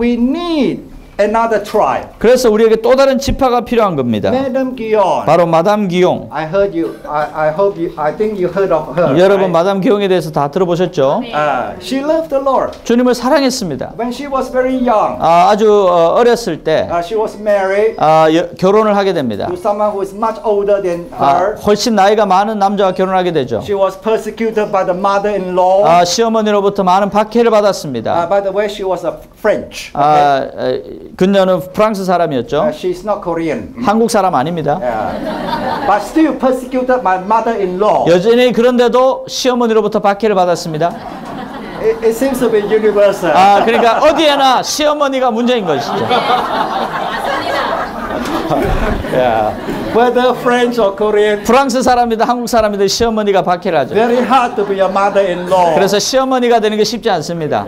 we need another tribe. 그래서 우리에게 또 다른 지파가 필요한 겁니다. Madame Guyon. 바로 마담 기용. I heard you. I hope you. I think you heard of her. 여러분 마담 기용에 대해서 다 들어보셨죠? She loved the Lord. 주님을 사랑했습니다. When she was very young, 아주 어렸을 때 she was married 결혼을 하게 됩니다. to someone who is much older than her. 훨씬 나이가 많은 남자와 결혼하게 되죠. She was persecuted by the mother-in-law. 시어머니로부터 많은 박해를 받았습니다. By the way, she was a French. 그녀는 프랑스 사람이었죠. She's not Korean. 한국 사람 아닙니다. But still persecuted by mother-in-law. 여전히 그런데도 시어머니로부터 박해를 받았습니다. It seems to be universal. 그러니까 어디에나 시어머니가 문제인 것이죠. Whether French or Korean. 프랑스 사람이든 한국 사람이든 시어머니가 박해를 하죠. Very hard to be a mother-in-law. 그래서 시어머니가 되는 게 쉽지 않습니다.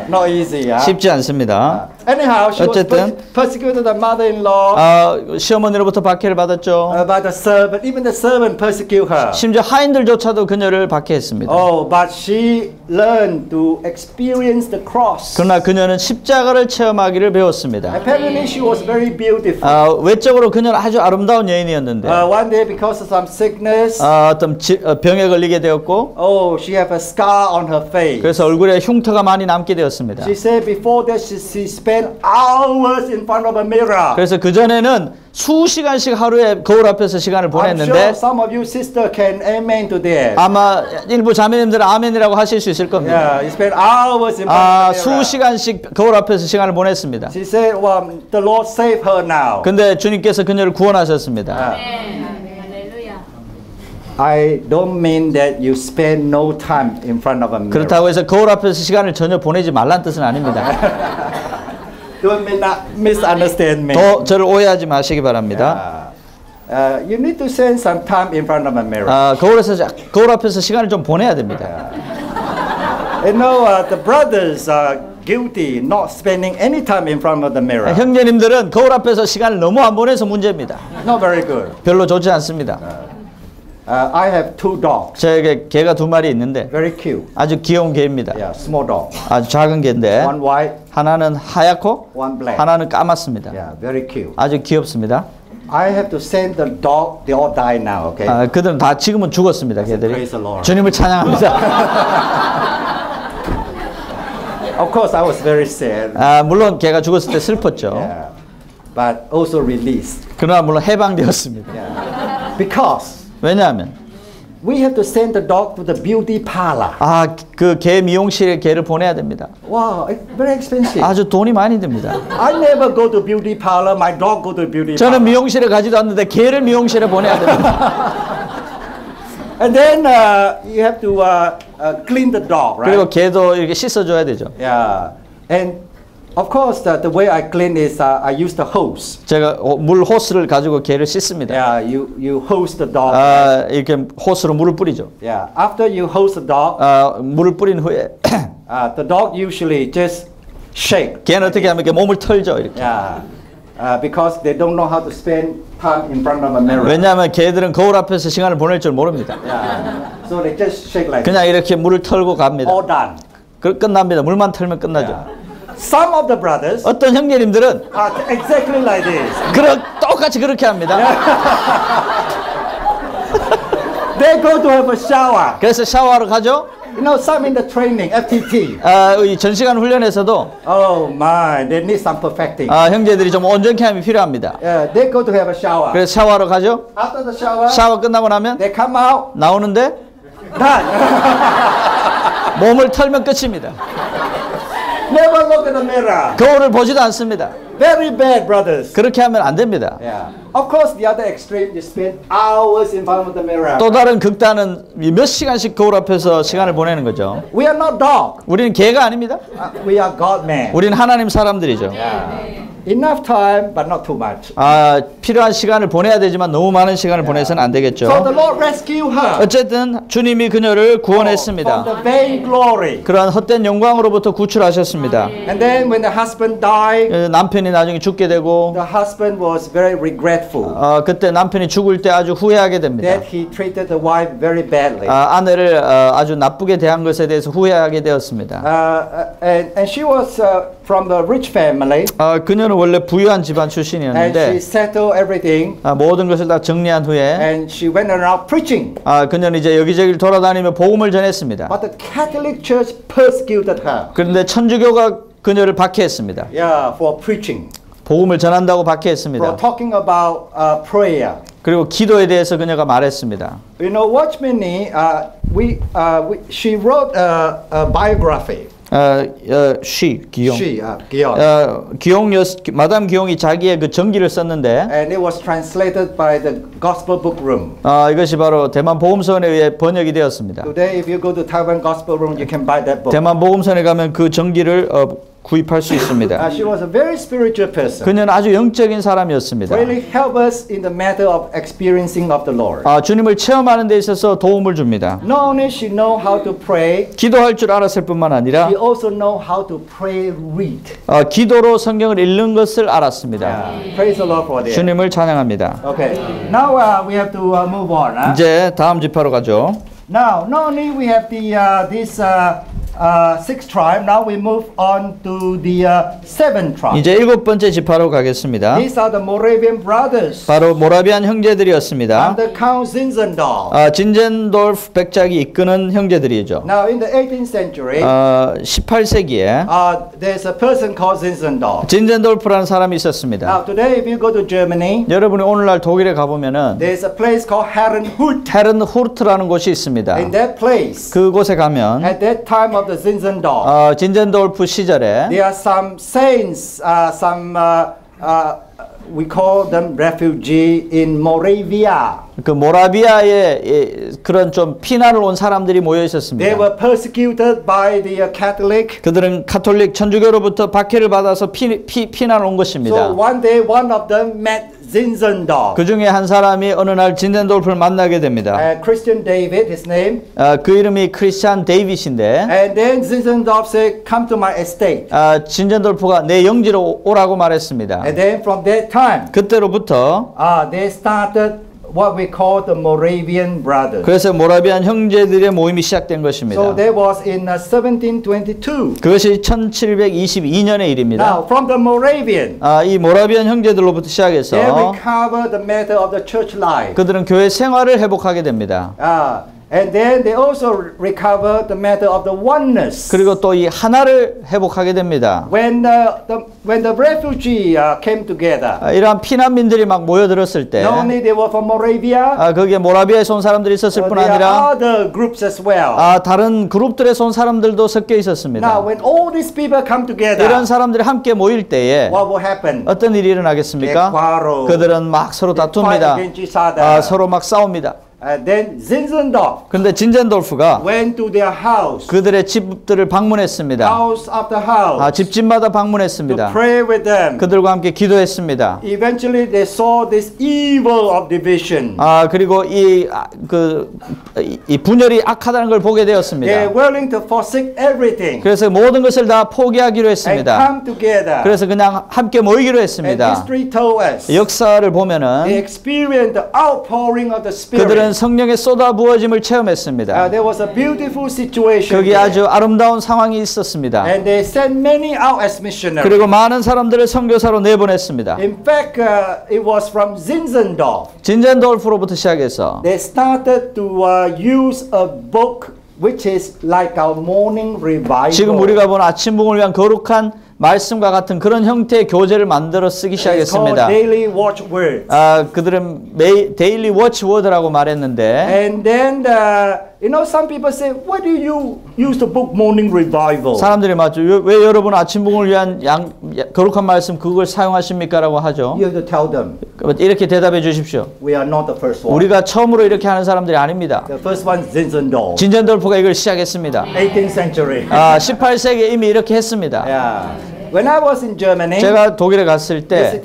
Not easy. 쉽지 않습니다. Anyhow, she 어쨌든 was persecuted by mother-in-law. 시어머니로부터 박해를 받았죠. By the servant, even the servant persecute her. 심지어 하인들조차도 그녀를 박해했습니다. But she learned to experience the cross. 그러나 그녀는 십자가를 체험하기를 배웠습니다. Apparently, she was very beautiful. 외적으로 그녀는 아주 아름다운 여인이었는데 one day, because of some sickness, 어떤 병에 걸리게 되었고, she have a scar on her face. 그래서 얼굴에 흉터가 많이 남게 되었습니다. She said before that she spent hours in front of a mirror. 그래서 그 전에는 수시간씩 하루에 거울 앞에서 시간을 I'm 보냈는데 sure some of you sister can amen to that. 아마 일부 자매님들은 아멘이라고 하실 수 있을 겁니다. You spent hours in front of a mirror. 수시간씩 거울 앞에서 시간을 보냈습니다. She said, the Lord save her now. 근데 주님께서 그녀를 구원하셨습니다. I don't mean that you spend no time in front of a mirror. 그렇다고 해서 거울 앞에서 시간을 전혀 보내지 말란 뜻은 아닙니다. Don't misunderstand me. 더 저를 오해하지 마시기 바랍니다. You need to spend some time in front of a mirror. 거울 앞에서 시간을 좀 보내야 됩니다. You know, the brothers are guilty not spending any time in front of the mirror. 형제님들은 거울 앞에서 시간을 너무 안 보내서 문제입니다. Not very good. 별로 좋지 않습니다. I have 2 dogs. 저에게 개가 2마리 있는데 Very cute. 아주 귀여운 개입니다. Small dog. 아주 작은 개인데 One white, 하나는 하얗고 one black. 하나는 까맣습니다. Very cute. 아주 귀엽습니다. I have to send the dog. They all die now. Okay. 그들은 다 지금은 죽었습니다. 개들이. Praise the Lord. 주님을 찬양합니다. Of course, I was very sad. 물론 걔가 죽었을 때 슬펐죠. Yeah. But also released. 그러나 물론 해방되었습니다. Yeah. Because 왜냐하면 we have to send the dog to the beauty parlor. 그 개 미용실에 개를 보내야 됩니다. Wow, it's very expensive. 아주 돈이 많이 듭니다. I never go to beauty parlor. My dog go to beauty 저는 parlor. 미용실에 가지도 않는데 개를 미용실에 보내야 됩니다. And then you have to clean the dog, right? 그리고 개도 이렇게 씻어줘야 되죠. Yeah. And of course, the way I clean is I use the hose. 제가 물 호스를 가지고 개를 씻습니다. Yeah, you hose the dog. 이렇게 호스로 물을 뿌리죠. Yeah. After you hose the dog, 물을 뿌린 후에 the dog usually just shake. 개는 어떻게 하면 이렇게 몸을 털죠. 이렇게. Yeah. Because they don't know how to spend time in front of a mirror. 왜냐하면 개들은 거울 앞에서 시간을 보낼 줄 모릅니다. Yeah. So they just shake like 그냥 이렇게 물을 털고 갑니다. all done. 끝납니다. 물만 털면 끝나죠. Yeah. Some of the brothers 어떤 형제님들은 are exactly like this. 똑같이 그렇게 합니다. They go to have a shower. 그래서 샤워하러 가죠. You know, some in the training, FTT. 이 전시간 훈련에서도 Oh my, they need some perfecting. 형제들이 좀 온전케 함이 필요합니다. Yeah, they go to have a shower. 그래서 샤워하러 가죠. After the shower, 샤워 끝나고 나면 they come out, 나오는데 done. 몸을 털면 끝입니다. Never look at the mirror. 거울을 보지도 않습니다. Very bad, brothers. 그렇게 하면 안 됩니다. Yeah. Of course, the other extreme, you spend hours in front of the mirror. 또 다른 극단은 몇 시간씩 거울 앞에서 시간을 보내는 거죠. We are not dog. 우리는 개가 아닙니다. We are God man. 우리는 하나님 사람들이죠. Yeah. Enough time, but not too much. 필요한 시간을 보내야 되지만 너무 많은 시간을 보내서는 안 되겠죠. So the Lord rescued her. 어쨌든 주님이 그녀를 구원했습니다. From the vain glory. 그러한 헛된 영광으로부터 구출하셨습니다. And then when the husband died, 남편이 나중에 죽게 되고 the husband was very regretful. 그때 남편이 죽을 때 아주 후회하게 됩니다. That he treated the wife very badly. 아내를 아주 나쁘게 대한 것에 대해서 후회하게 되었습니다. And she was from the rich family. 그녀는 원래 부유한 집안 And she 출신이었는데 settled everything. 모든 것을 다 정리한 후에 And she went around preaching. 그녀는 이제 여기저기 돌아다니며 복음을 전했습니다. But the Catholic Church persecuted her. 그런데 천주교가 그녀를 박해했습니다. Yeah, for preaching. 복음을 전한다고 For 박해했습니다. talking about prayer. 그리고 기도에 대해서 그녀가 말했습니다. You know, Watchmeni, she wrote a biography. 기용. Gion. 마담 기용이 자기의 그 전기를 썼는데, And it was translated by the Gospel Book Room. 이것이 바로 대만 복음서원에 의해 번역이 되었습니다. Today, if you go to Taiwan Gospel Room, you can buy that book. 대만 복음서원에 가면 그 전기를 구입할 수 있습니다. She was a very spiritual person. 그녀는 아주 영적인 사람이었습니다. Really help us in the matter of experiencing of the Lord. 주님을 체험하는 데 있어서 도움을 줍니다. Not only she know how to pray, 기도할 줄 알았을 뿐만 아니라 she also know how to pray, read. 기도로 성경을 읽는 것을 알았습니다. Yeah. Praise the Lord for that. 주님을 찬양합니다. Okay. Now we have to move on. 이제 다음 지파로 가죠. Now, not only we have this sixth tribe. Now we move on to the seventh tribe. 이제 일곱 번째 지파로 가겠습니다. These are the Moravian brothers. 바로 모라비안 형제들이었습니다. Under Count Zinzendorf. 진젠돌프 백작이 이끄는 형제들이죠. Now in the 18th century, 18세기에 there's a person called Zinzendorf. 진젠돌프라는 사람이 있었습니다. Now today, if you go to Germany, 여러분이 오늘날 독일에 가보면은 there's a place called Herrenhut. 헤른후르트라는 곳이 있습니다. In that place, 그곳에 가면 at that time of the Zinzendorf, 진젠돌프 시절에 there are some saints, we call them refugee in Moravia. 그 모라비아에 그런 좀 피난을 온 사람들이 모여 있었습니다. They were persecuted by the Catholic. 그들은 카톨릭 천주교로부터 박해를 받아서 피난을 온 것입니다. So one day, one of them met Zinzendorf. 그 중에 한 사람이 어느 날 진젠돌프를 만나게 됩니다. Christian David, his name. 그 이름이 크리스찬 데이빗인데. And then Zinzendorf said, "Come to my estate." 진젠돌프가 내 영지로 오라고 말했습니다. And then from that time, 그때로부터 they started what we call the Moravian brothers. 그래서 모라비안 형제들의 모임이 시작된 것입니다. So that was in 1722. 그것이 1722년의 일입니다. Now from the Moravian, 이 모라비안 형제들로부터 시작해서 they recover the matter of the church life. 그들은 교회 생활을 회복하게 됩니다. And then they also recover the matter of the oneness. 그리고 또 이 하나를 회복하게 됩니다. When the refugee came together, 이러한 피난민들이 막 모여들었을 때 not only they were from Moravia, 거기에 모라비아에서 온 사람들이 있었을 뿐 there are 아니라 other groups as well. 다른 그룹들에서 온 사람들도 섞여 있었습니다. Now, when all these people come together, 이런 사람들이 함께 모일 때에 what will happen? 어떤 일이 일어나겠습니까? 그들은 막 서로 다툽니다. 서로 막 싸웁니다. Then Zinzendorf 근데 진젠돌프가 went to their house, 그들의 집들을 방문했습니다. house after house, 집집마다 to 방문했습니다. pray with them. 그들과 함께 기도했습니다. Eventually, they saw this evil of division. 그리고 이 분열이 악하다는 걸 보게 They 되었습니다. are willing to forsake everything 그래서 모든 것을 다 포기하기로 and 했습니다. come together. 그래서 그냥 함께 모이기로 And 했습니다. history told us 역사를 they 보면은 experienced the outpouring of the Spirit. 그들은 성령의 쏟아 부어짐을 체험했습니다. There was a beautiful situation 거기 there. 아주 아름다운 상황이 있었습니다. And they sent many out as missionaries. 그리고 많은 사람들을 선교사로 내보냈습니다. In fact, it was from Zinzendorf. 진젠돌프로부터 시작해서 They started to use a book which is like our morning revival. 지금 우리가 본 아침봉을 위한 거룩한 말씀과 같은 그런 형태의 교재를 만들어 쓰기 It's called 시작했습니다. Daily Watchwords. 그들은 데일리 워치워드라고 말했는데 And then, some people say, why do you use the book Morning Revival? 사람들이 맞죠. 왜 여러분 아침봉을 위한 거룩한 말씀 그걸 사용하십니까? 라고 하죠. You have to tell them, 이렇게 대답해 주십시오. we are not the first one. 우리가 처음으로 이렇게 하는 사람들이 아닙니다. The first one is Zinzendorf, 진젠돌프가 이걸 시작했습니다. 18th century. 18세기에 이미 이렇게 했습니다. Yeah. When I was in Germany, 제가 독일에 갔을 때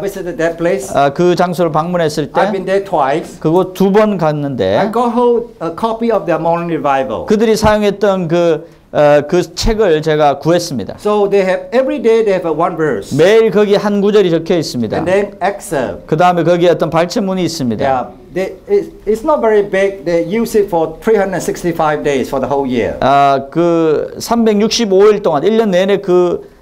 visited that place. 그 장소를 방문했을 I've 때 been there twice. 그곳 2번 I 갔는데 got hold a copy of their Morning Revival. 그들이 사용했던 그 책을 제가 구했습니다. So they have every day they have one verse. 매일 거기 한 구절이 적혀 있습니다. And then excerpt. 그 다음에 거기에 어떤 발췌문이 있습니다. Yeah, it's not very big. They use it for 365 days for the whole year. 그 365일 동안 1년 내내 그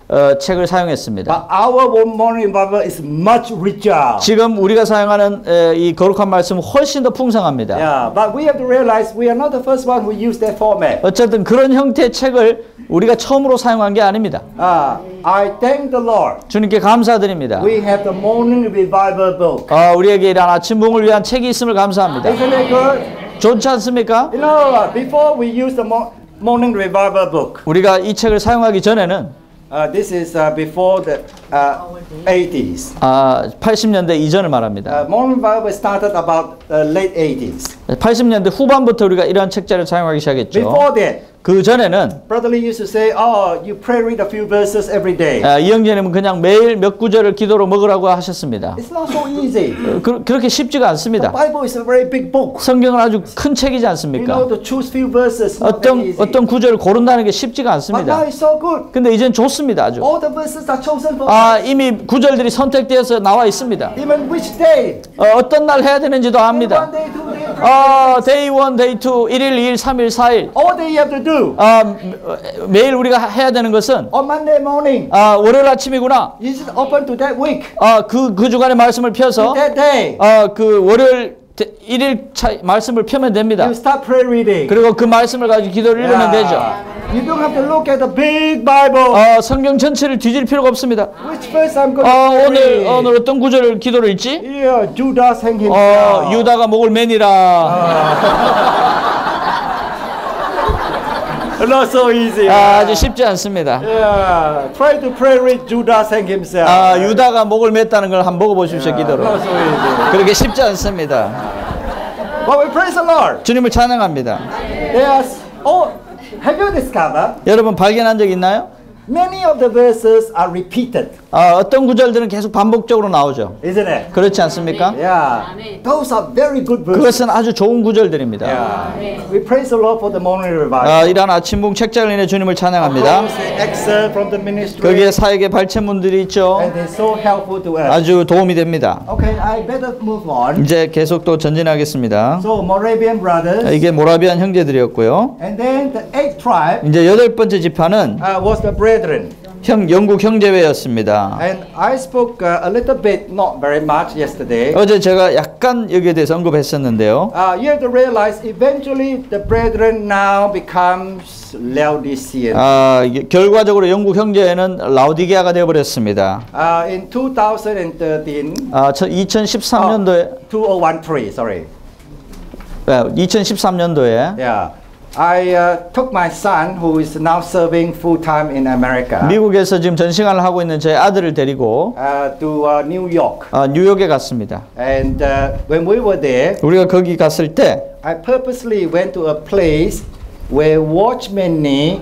책을 사용했습니다. But our Morning Revival is much richer. 지금 우리가 사용하는 이 거룩한 말씀은 훨씬 더 풍성합니다. Yeah, but we have to realize we are not the first one who use that format. 어쨌든 그런 형태의 책을 우리가 처음으로 사용한 게 아닙니다. I thank the Lord. 주님께 감사드립니다. We have the Morning Revival book. 우리에게 이런 아침봉을 위한 책이 있음을 감사합니다. Isn't it good? 좋지 않습니까? You know, before we use the Morning Revival book, 우리가 이 책을 사용하기 전에는 this is before the 80s. 80년대 이전을 말합니다. Morning Revival started about late 80s. 80년대 후반부터 우리가 이러한 책자를 사용하기 시작했죠. Before that, 그 전에는 Brother Lee used to say, "Oh, you pray read a few verses every day." 이영재님은 그냥 매일 몇 구절을 기도로 먹으라고 하셨습니다. It's not so easy. 그렇게 쉽지가 The 않습니다. Bible is a very big book. 성경은 아주 큰 책이지 You 않습니까? know, to choose few verses is not very easy. 어떤 구절을 고른다는 게 쉽지가 But now 않습니다. it's so good. 근데 이젠 좋습니다, 아주. All the verses are chosen for us. 이미 구절들이 선택되어서 나와 있습니다. Even which day. 어떤 날 해야 되는지도 One 압니다. day, 2 day, 3 day 1, day 2, 1일, 2일, 3일, 4일. All that you have to do. 매일 우리가 해야 되는 것은 On Monday morning, 월요일 아침이구나. you just open to that week. 그 주간의 말씀을 펴서 That day, 그 월요일 1일 말씀을 펴면 됩니다. you start prayer reading. 그리고 그 말씀을 가지고 기도를 읽으면 되죠. You don't have to look at the big Bible. 성경 전체를 뒤질 필요가 없습니다. Which verse I'm going to read? 오늘 어떤 구절을 기도를 읽지? Yeah, Judas hang himself. 유다가 목을 매니라. Not so easy. 아주 쉽지 않습니다. Yeah, try to pray read Judas hang himself. 유다가 목을 맸다는 걸 한번 먹어보십시오, 기도로. Not so easy. 그렇게 쉽지 않습니다. But we praise the Lord. 주님을 찬양합니다. Have you discovered 여러분 발견한 적 있나요? many of the verses are repeated? 어떤 구절들은 계속 반복적으로 나오죠. Isn't it? 그렇지 않습니까? Yeah. Those are very good verses. 그것은 아주 좋은 구절들입니다. Yeah. We praise the Lord for the morning revival. 이러한 아침봉 책자를 인해 주님을 찬양합니다. Excerpt from the ministry. 거기에 사역의 발췌문들이 있죠. And they're so helpful to us. 아주 도움이 됩니다. Okay, I better move on. 이제 계속 또 전진하겠습니다. So Moravian brothers. 이게 모라비안 형제들이었고요. And then the eighth tribe 이제 8번째 지파는 was the brethren. 영국 형제회였습니다. And I spoke a little bit, not very much, yesterday. 어제 제가 약간 여기에 대해서 언급했었는데요. You have to realize eventually the brethren now becomes Laodicean. 결과적으로 영국 형제회는 라오디게아가 되어버렸습니다. In 2013, 2013년도에 2013, sorry. 2013년도에 Yeah, I took my son, who is now serving full time in America, 미국에서 지금 전시관을 하고 있는 제 아들을 데리고 to New York. 뉴욕에 갔습니다. And when we were there, 우리가 거기 갔을 때 I purposely went to a place where Watchman Nee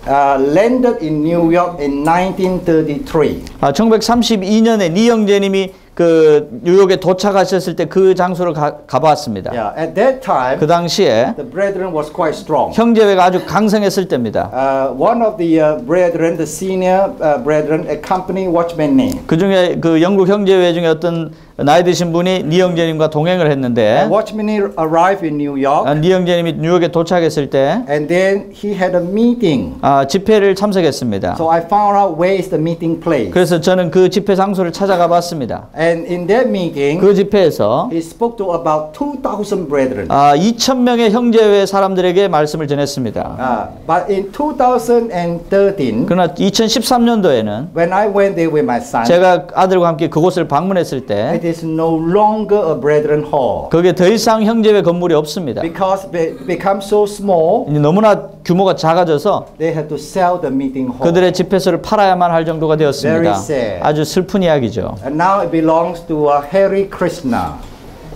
landed in New York in 1933. 1932년에 니 형제님이 그 뉴욕에 도착하셨을 때 그 장소를 가봤습니다. Yeah, at that time, 그 당시에 the brethren was quite strong. 형제회가 아주 강성했을 때입니다. One of the brethren, the senior brethren, accompanied Watchman Nee. 그 중에 그 영국 형제회 중에 어떤 나이 드신 분이 니 형제님과 동행을 했는데 Watchman Nee arrived in New York, 니 형제님이 뉴욕에 도착했을 때 and then he had a meeting. 집회를 참석했습니다. So I found out where is the meeting place. 그래서 저는 그 집회 장소를 찾아가 봤습니다. And in that meeting, 그 집회에서 he spoke to about 2,000 brethren. 2,000명의 형제회 사람들에게 말씀을 전했습니다. But in 2013, 그러나 2013년도에는 when I went there with my son, 제가 아들과 함께 그곳을 방문했을 때 it is no longer a brethren hall 거기에 더 이상 형제회 건물이 없습니다. because it becomes so small. 이제 너무나 규모가 작아져서 They had to sell the meeting hall. 그들의 집회소를 팔아야만 할 정도가 되었습니다. Very sad. 아주 슬픈 이야기죠. And now it belongs to Harry Krishna.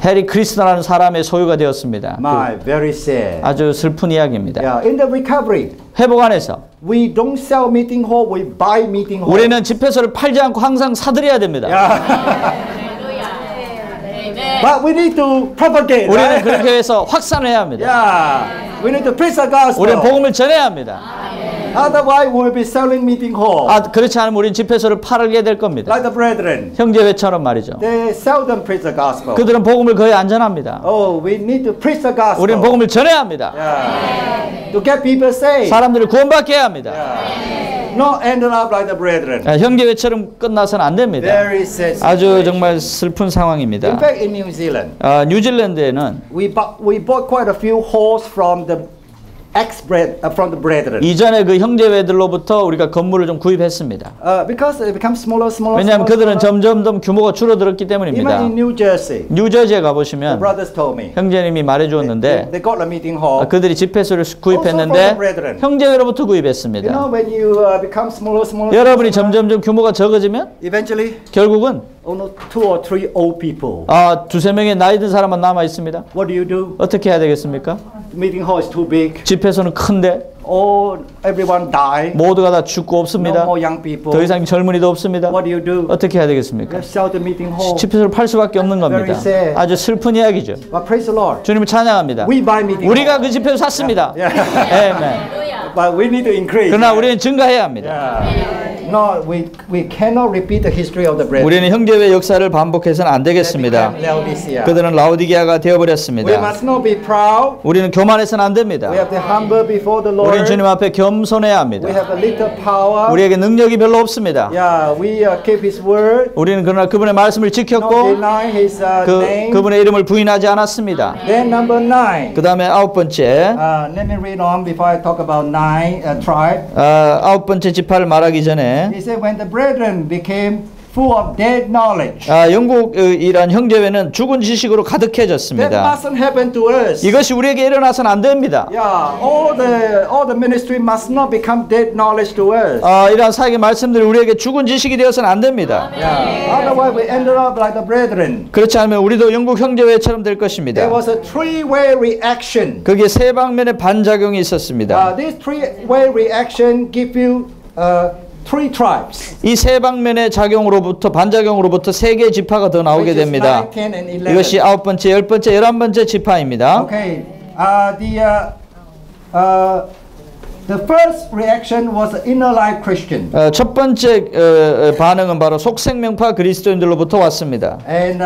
해리 크리스나라는 사람의 소유가 되었습니다. My, very sad. 아주 슬픈 이야기입니다. Yeah, in the recovery, 회복 안에서 we don't sell meeting hall, we buy meeting hall. 우리는 집회소를 팔지 않고 항상 사들여야 됩니다. But we need to propagate. 우리는 Right? 그렇게 해서 확산해야 합니다. Yeah, we need to preach the gospel. 우리는 복음을 전해야 합니다. Otherwise, we'll be selling meeting hall. 그렇지 않으면 우리는 집회소를 팔게 될 겁니다. Like the brethren, 형제회처럼 말이죠. they seldom preach the gospel. 그들은 복음을 거의 안 전합니다. Oh, we need to preach the gospel. 우리는 복음을 전해야 합니다. Yeah. To get people saved. 사람들을 구원받게 해야 합니다. Not ended up like the brethren. 형제회처럼 끝나서는 안 됩니다. Very sad. 아주 situation. 정말 슬픈 상황입니다. In fact, in New Zealand, 뉴질랜드에는 we bought quite a few halls from the from the brethren. 이전에 그 형제회들로부터 우리가 건물을 좀 구입했습니다. Because it becomes smaller. 왜냐하면 그들은 점점 규모가 줄어들었기 때문입니다. Even in New Jersey, 뉴저지에 the 가보시면 brothers told me. 형제님이 말해주었는데 They got a meeting hall. 그들이 집회소를 Also 구입했는데 from the brethren. 형제회로부터 You 구입했습니다. know, when you become smaller. 여러분이 점점 규모가 적어지면 Eventually, 결국은 only 2 or 3 old people. 두세 명의 나이 든 사람만 남아 있습니다. What do? 어떻게 해야 되겠습니까? Meeting hall is too big. 집회소는 큰데 Everyone die. 모두가 다 죽고 No 없습니다. more young people. 더 이상 젊은이도 없습니다. What do? 어떻게 해야 되겠습니까? Let's sell the meeting hall. 집회소를 팔 수밖에 없는 겁니다. Very sad. 아주 슬픈 이야기죠. But praise the Lord. 주님을 찬양합니다. We buy meeting 우리가 hall. 그 집회소 샀습니다. 아멘. But we need to increase. 그러나 우리는 증가해야 합니다. Yeah. No, we cannot repeat the history of the brethren. 우리는 형제의 역사를 반복해서는 안 되겠습니다. They became Laodicea. 그들은 라오디게아가 We 되어버렸습니다. must not be proud. 우리는 교만해서는 안 됩니다. We have to humble before the Lord. 우리는 주님 앞에 겸손해야 We 합니다. have a little power. 우리에게 능력이 별로 없습니다. Yeah, we keep His word. 우리는 그러나 그분의 말씀을 Not 지켰고 deny His name. 그분의 이름을 부인하지 않았습니다. Then number 9. 그 다음에 9번째 Let me read on before I talk about 9 tribe. 9번째 지파를 말하기 전에 He said, when the brethren became full of dead knowledge. 영국이란 형제회는 죽은 지식으로 That 가득해졌습니다. mustn't happen to us. 이것이 우리에게 일어나서는 안 됩니다. Yeah, all the ministry must not become dead knowledge to us. 이러한 사역의 말씀들이 우리에게 죽은 지식이 되어서는 안 됩니다. Yeah, otherwise we ended up like the brethren. 그렇지 않으면 우리도 영국 형제회처럼 될 것입니다. There was a three-way reaction. 거기에 세 방면의 반작용이 있었습니다. This three-way reaction give you 3 tribes. 이 세 방면의 작용으로부터 반작용으로부터 세 개의 지파가 더 나오게 Which is 됩니다. 9, 10, and 11. 이것이 9번째, 10번째, 11번째 지파입니다. Okay. The first reaction was the inner life Christian. 첫 번째 반응은 바로 속생명파 그리스도인들로부터 왔습니다. And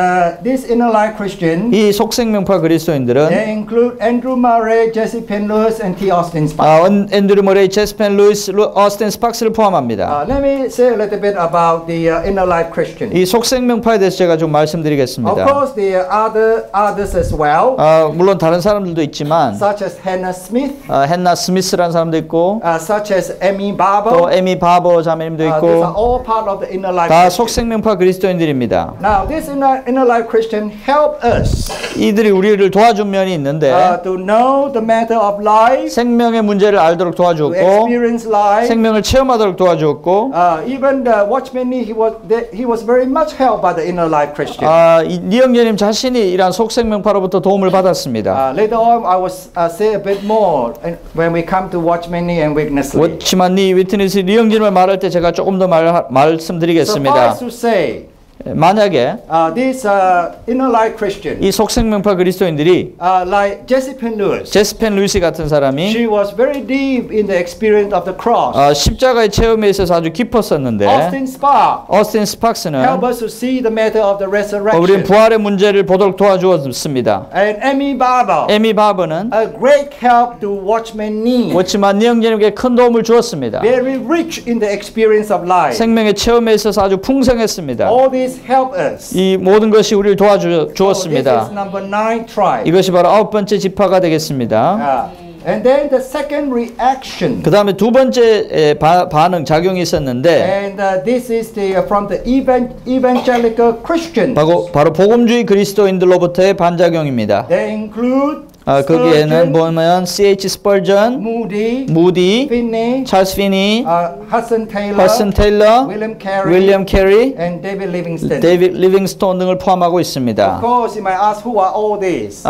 this inner life Christian, 이 속생명파 그리스도인들은 they include Andrew Murray, Jesse Penn Lewis, and T. Austin Sparks. 앤드류 머레이, 제스 펜 루이스, 어스틴 스팍스를 포함합니다. Let me say a little bit about the inner life Christian. 이 속생명파에 대해서 제가 좀 말씀드리겠습니다. Of course, there are others as well, 물론 다른 사람들도 있지만 such as Hannah Smith, 헨나 스미스라는 사람도 있고 such as Emmy 또 Barber. 에미 바버 자매님도 These 있고 are all part of the inner life 다 Christian. 속생명파 그리스도인들입니다. Now, this inner life Christian help us 이들이 우리를 도와준 면이 있는데 to know the matter of life, 생명의 문제를 알도록 to 도와주었고 experience life. 생명을 체험하도록 도와주었고 Even the Watchman Nee, he was very much helped by the inner life Christian. 니영재님 자신이 이러한 속생명파로부터 도움을 받았습니다. Later on, I will say a bit more when we come to Watchman Nee and Witness Lee. 워치만 니 위트니스 니영진을 말할 때 제가 조금 더 말씀드리겠습니다. Suffice to say, 만약에 these inner life Christian, 이 속생명파 그리스도인들이 like Jesse Penn Lewis, 제스 펜 루이스 같은 사람이 she was very deep in the experience of the cross. 십자가의 체험에 있어서 아주 깊었었는데 Austin Sparks 어스틴 스팍스는 help us to see the matter of the 우리는 resurrection. 부활의 문제를 보도록 도와주었습니다. And Emmy Barber, 에미 바버는 a great help to Watchman Nee. 워치만 니영진에게 큰 도움을 주었습니다. Very rich in the experience of life. 생명의 체험에 있어서 아주 풍성했습니다. All these help us. 이 모든 것이 우리를 This is 도와주었습니다. number 9 tribe. 이것이 바로 9번째 지파가 되겠습니다. And then the second reaction. 그 다음에 두 번째 반응, 작용이 있었는데 And this is from the evangelical Christians. 바로 복음주의 그리스도인들로부터의 반작용입니다. They include 거기에는 Spurgeon, 보면 C.H. 스펄전, Moody, 무디, Finney, 찰스 피니, Hudson Taylor, 허슨 테일러, William Carey, 윌리엄 캐리, and David Livingston. 데이빗 리빙스톤 등을 포함하고 Of 있습니다. course, you might ask who are all these.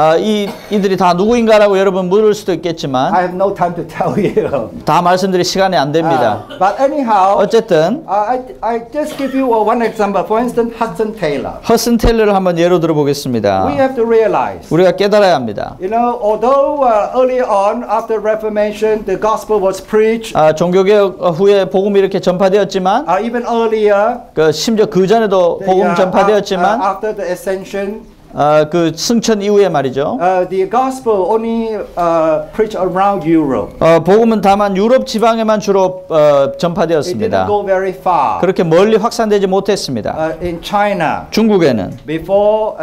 이들이 다 누구인가라고 여러분 물을 수도 있겠지만 I have no time to tell you. 다 말씀드릴 시간이 안 됩니다. But anyhow, 어쨌든 I just give you one example. For instance, Hudson Taylor. 허슨 테일러를 한번 예로 들어보겠습니다. We have to realize, 우리가 깨달아야 합니다. you know, although earlier on after Reformation the gospel was preached, 종교개혁 후에 복음이 이렇게 전파되었지만 even earlier, 심지어 그 전에도 복음 전파되었지만 after the ascension, 그 승천 이후에 말이죠. the gospel only preached around Europe. 복음은 다만 유럽 지방에만 주로 It didn't 전파되었습니다. go very far. 그렇게 멀리 확산되지 못했습니다. In China, 중국에는 before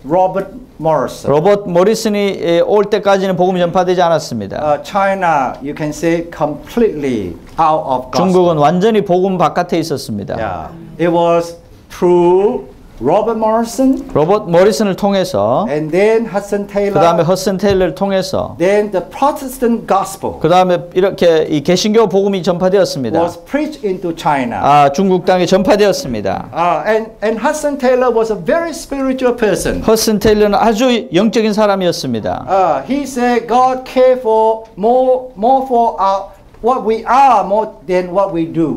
Robert Morrison. 로버트 모리슨이 올 때까지는 복음이 전파되지 않았습니다. China, you can say, completely out of gospel. 중국은 완전히 복음 바깥에 있었습니다. Yeah, it was through Robert Morrison, 로버트 모리슨을 통해서 and then Hudson 그 다음에 Taylor, 허슨 테일러를 통해서 then the Protestant gospel 그 다음에 이렇게 이 개신교 복음이 전파되었습니다. was preached into China. 중국 땅에 전파되었습니다. And Hudson Taylor was a very spiritual person. 허슨 테일러는 아주 영적인 사람이었습니다. He said God cared for more for what we are more than what we do.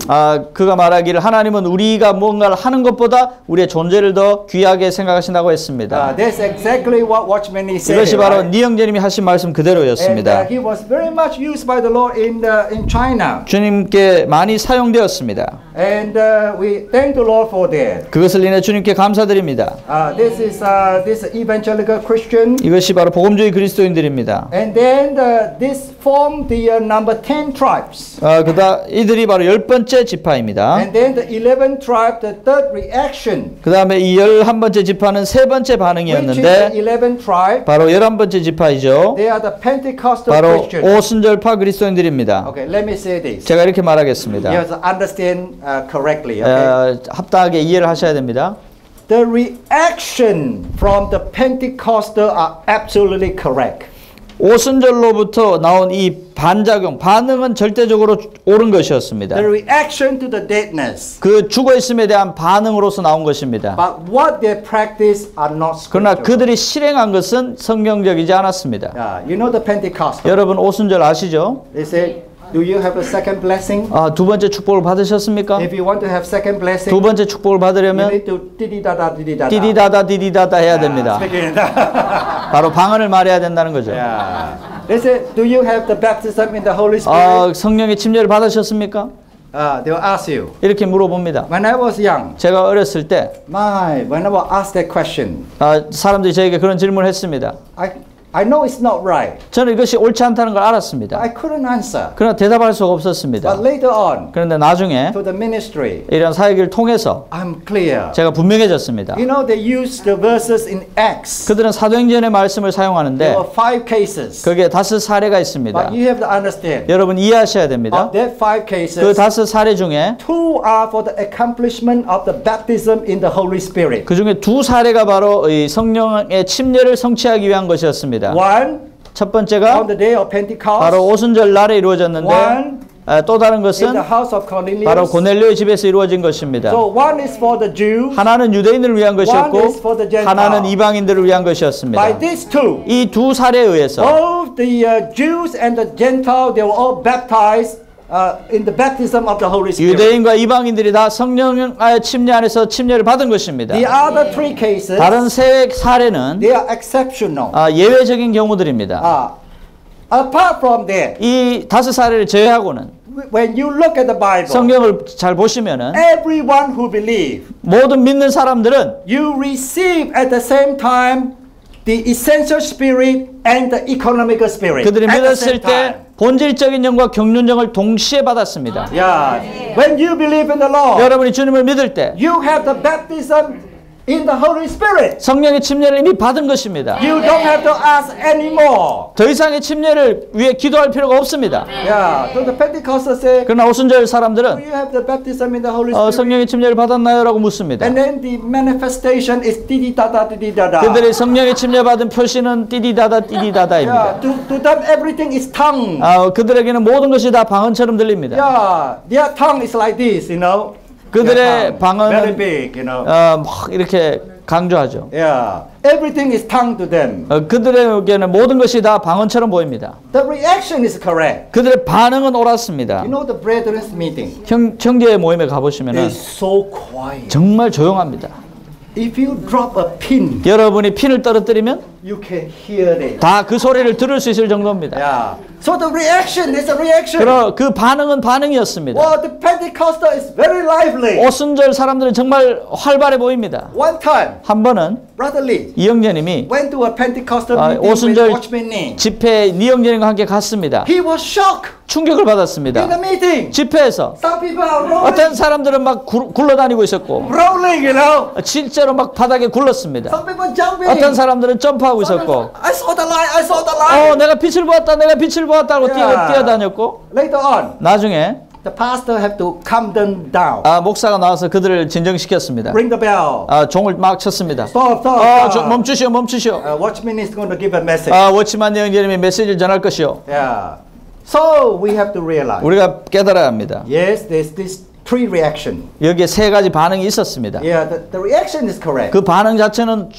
그가 말하기를 하나님은 우리가 뭔가를 하는 것보다 우리의 존재를 더 귀하게 생각하신다고 했습니다. That's exactly what Watchman Nee said. 이것이 바로 Right? 니영재님이 하신 말씀 그대로였습니다. And he was very much used by the Lord in China. 주님께 많이 사용되었습니다. And we thank the Lord for that. 그것을 인해 주님께 감사드립니다. This is this evangelical Christian. 이것이 바로 복음주의 그리스도인들입니다. And then this formed the number 10 tribes. 이들이 바로 10번째 지파입니다. And then the 11th tribe, the third reaction. 그 다음에 이 11번째 지파는 세 번째 Which is the 반응이었는데 11th tribe? 바로 11번째 지파이죠. They are the Pentecostal 바로 Christians. 오순절파 그리스도인들입니다. Okay, let me say this. 제가 이렇게 말하겠습니다. You have to understand correctly. Okay? 합당하게 이해를 하셔야 됩니다. The reaction from the Pentecostal are absolutely correct. 오순절로부터 나온 이 반응은 절대적으로 옳은 것이었습니다. The reaction to the deadness. 그 죽어 있음에 대한 반응으로서 나온 것입니다. But what they practice are not 그러나 scriptural. 그들이 실행한 것은 성경적이지 않았습니다. You know the Pentecostal. 여러분 오순절 아시죠? They say, do you have a second blessing? 두 번째 축복을 받으셨습니까? If you want to have second blessing, 두 번째 축복을 you 받으려면 need to 디디다다 디디다다. 디디다다 디디다다 해야 됩니다. Speaking in that. 바로 방언을 말해야 된다는 거죠. Yeah. They said, do you have the baptism in the Holy Spirit? 성령의 침례를 받으셨습니까? They'll ask you. 이렇게 물어봅니다. When I was young, 제가 어렸을 때 when I was asked that question, 사람들이 저에게 그런 질문을 했습니다. I know it's not right. 저는 이것이 옳지 않다는 걸 알았습니다. I couldn't answer. 그러나 대답할 수가 없었습니다. But later on, 그런데 나중에 to the ministry, 이런 사역을 통해서 I'm clear. 제가 분명해졌습니다. You know, they use the verses in Acts. 그들은 사도행전의 말씀을 사용하는데 There were 5 cases. 거기에 5 사례가 있습니다. But you have to understand. 여러분 이해하셔야 됩니다. Of that 5 cases, 그 5 사례 중에 2 are for the accomplishment of the baptism in the Holy Spirit. 그 중에 2 사례가 바로 이 성령의 침례를 성취하기 위한 것이었습니다. One, 첫 번째가 on the day of Pentecost. 바로 오순절 날에 이루어졌는데 또 다른 In 것은 the house of Cornelius. 바로 고넬료의 집에서 이루어진 것입니다. So one is for the Jews. 하나는 유대인을 위한 것이었고 One is for the Gentiles. 하나는 이방인들을 위한 것이었습니다. By these 2, 이 2 사례에 의해서 both the Jews and the Gentiles, they were all baptized in the baptism of the Holy Spirit. 유대인과 이방인들이 다 성령의 침례 안에서 침례를 받은 것입니다. The other 3 cases, 다른 3 사례는 they are exceptional. 예외적인 경우들입니다. Apart from that, 이 5 사례를 제외하고는 when you look at the Bible, 성경을 잘 보시면은 everyone who believes, 모든 믿는 사람들은 you receive at the same time the essential spirit and the economical spirit. 그들이 at the 믿었을 same time. 때 본질적인 영과 경륜정을 동시에 받았습니다. Yeah. When you believe in the Lord, 여러분이 주님을 믿을 때 you have the baptism in the Holy Spirit. 성령의 침례를 이미 받은 것입니다. You don't have to ask anymore. 더 이상의 침례를 위해 기도할 필요가 없습니다. Yeah. So the Pentecostals say, 그러나 오순절 do 사람들은 you have the baptism in the Holy Spirit? 성령의 침례를 받았나요? 라고 묻습니다. And then the manifestation is 디디다다 디디다다. 그들이 성령의 침례 받은 표시는 띠디다다 띠디다다입니다. Yeah. To them everything is tongue. 그들에게는 모든 것이 다 방언처럼 들립니다. Yeah. Their tongue is like this, you know. 그들의 very 방언은 big, you know. 막 이렇게 강조하죠. Yeah. Everything is tongue to them. 그들에게는 모든 것이 다 방언처럼 보입니다. The reaction is correct. 그들의 반응은 옳았습니다. You know the brethren's meeting. 형제의 모임에 가보시면 It's so quiet. 정말 조용합니다. If you drop a pin, 여러분이 핀을 떨어뜨리면 you can hear it. 다 그 소리를 들을 수 있을 정도입니다. Yeah. So the reaction is a reaction. 그 반응은 반응이었습니다. Well, the Pentecostal is very lively. 오순절 사람들은 정말 활발해 보입니다. One time, 한 번은 Brother Lee 이영재님이 went to a Pentecostal meeting with 오순절 Watchman Nee. 집회에 이영재님과 함께 갔습니다. He was shocked 충격을 in the 받았습니다. meeting. 집회에서 Some people are rolling, 어떤 사람들은 막 굴러다니고 있었고 rolling, you know. 실제로 막 바닥에 굴렀습니다. Some people jumping. 어떤 사람들은 점프하고 있었고 I saw the light. I saw the light. 내가 빛을 보았다 내가 빛을 보았다 하고 뛰어다녔고 Later on, 나중에 the pastor had to calm them down. 목사가 나와서 그들을 진정시켰습니다. Ring the bell. 종을 막 쳤습니다. Stop. 멈추시오. Watchman is going to give a message. 워치만 영재님이 메시지를 전할 것이요. Yeah. So we have to realize. 우리가 깨달아야 합니다. Yes, there's this 3 reaction. 여기에 3가지 반응이 있었습니다. Yeah, the reaction is correct. 그 반응 자체는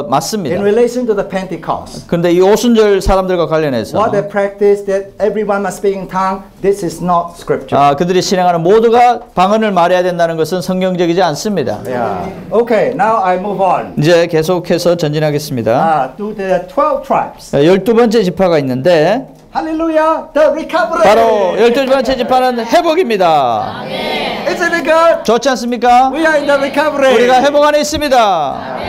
맞습니다. In relation to the Pentecost. 그런데 이 오순절 사람들과 관련해서 What they practice that everyone must speak in tongue, this is not scripture. 그들이 실행하는 모두가 방언을 말해야 된다는 것은 성경적이지 않습니다. Yeah. Okay, now I move on. 이제 계속해서 전진하겠습니다. To the 12 tribes. 12번째 지파가 있는데 Hallelujah, the recovery. 바로 12번째 지파는 회복입니다. Isn't it good? 좋지 않습니까? We are in the recovery. 우리가 회복 안에 있습니다.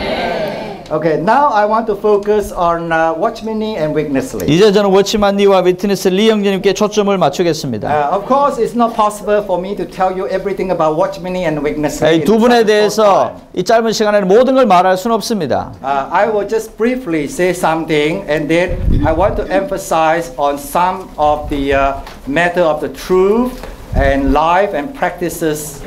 Okay, now I want to focus on Watchman Nee and Witness Lee. 이제 저는 워치만 니와 위트니스 리 형제님께 초점을 맞추겠습니다. Of course, it's not possible for me to tell you everything about Watchman Nee and Witness Lee. 이 두 분에 대해서 이 짧은 시간에는 모든 걸 말할 수는 없습니다. I will just briefly say something, and then I want to emphasize on some of the matter of the truth and life and practices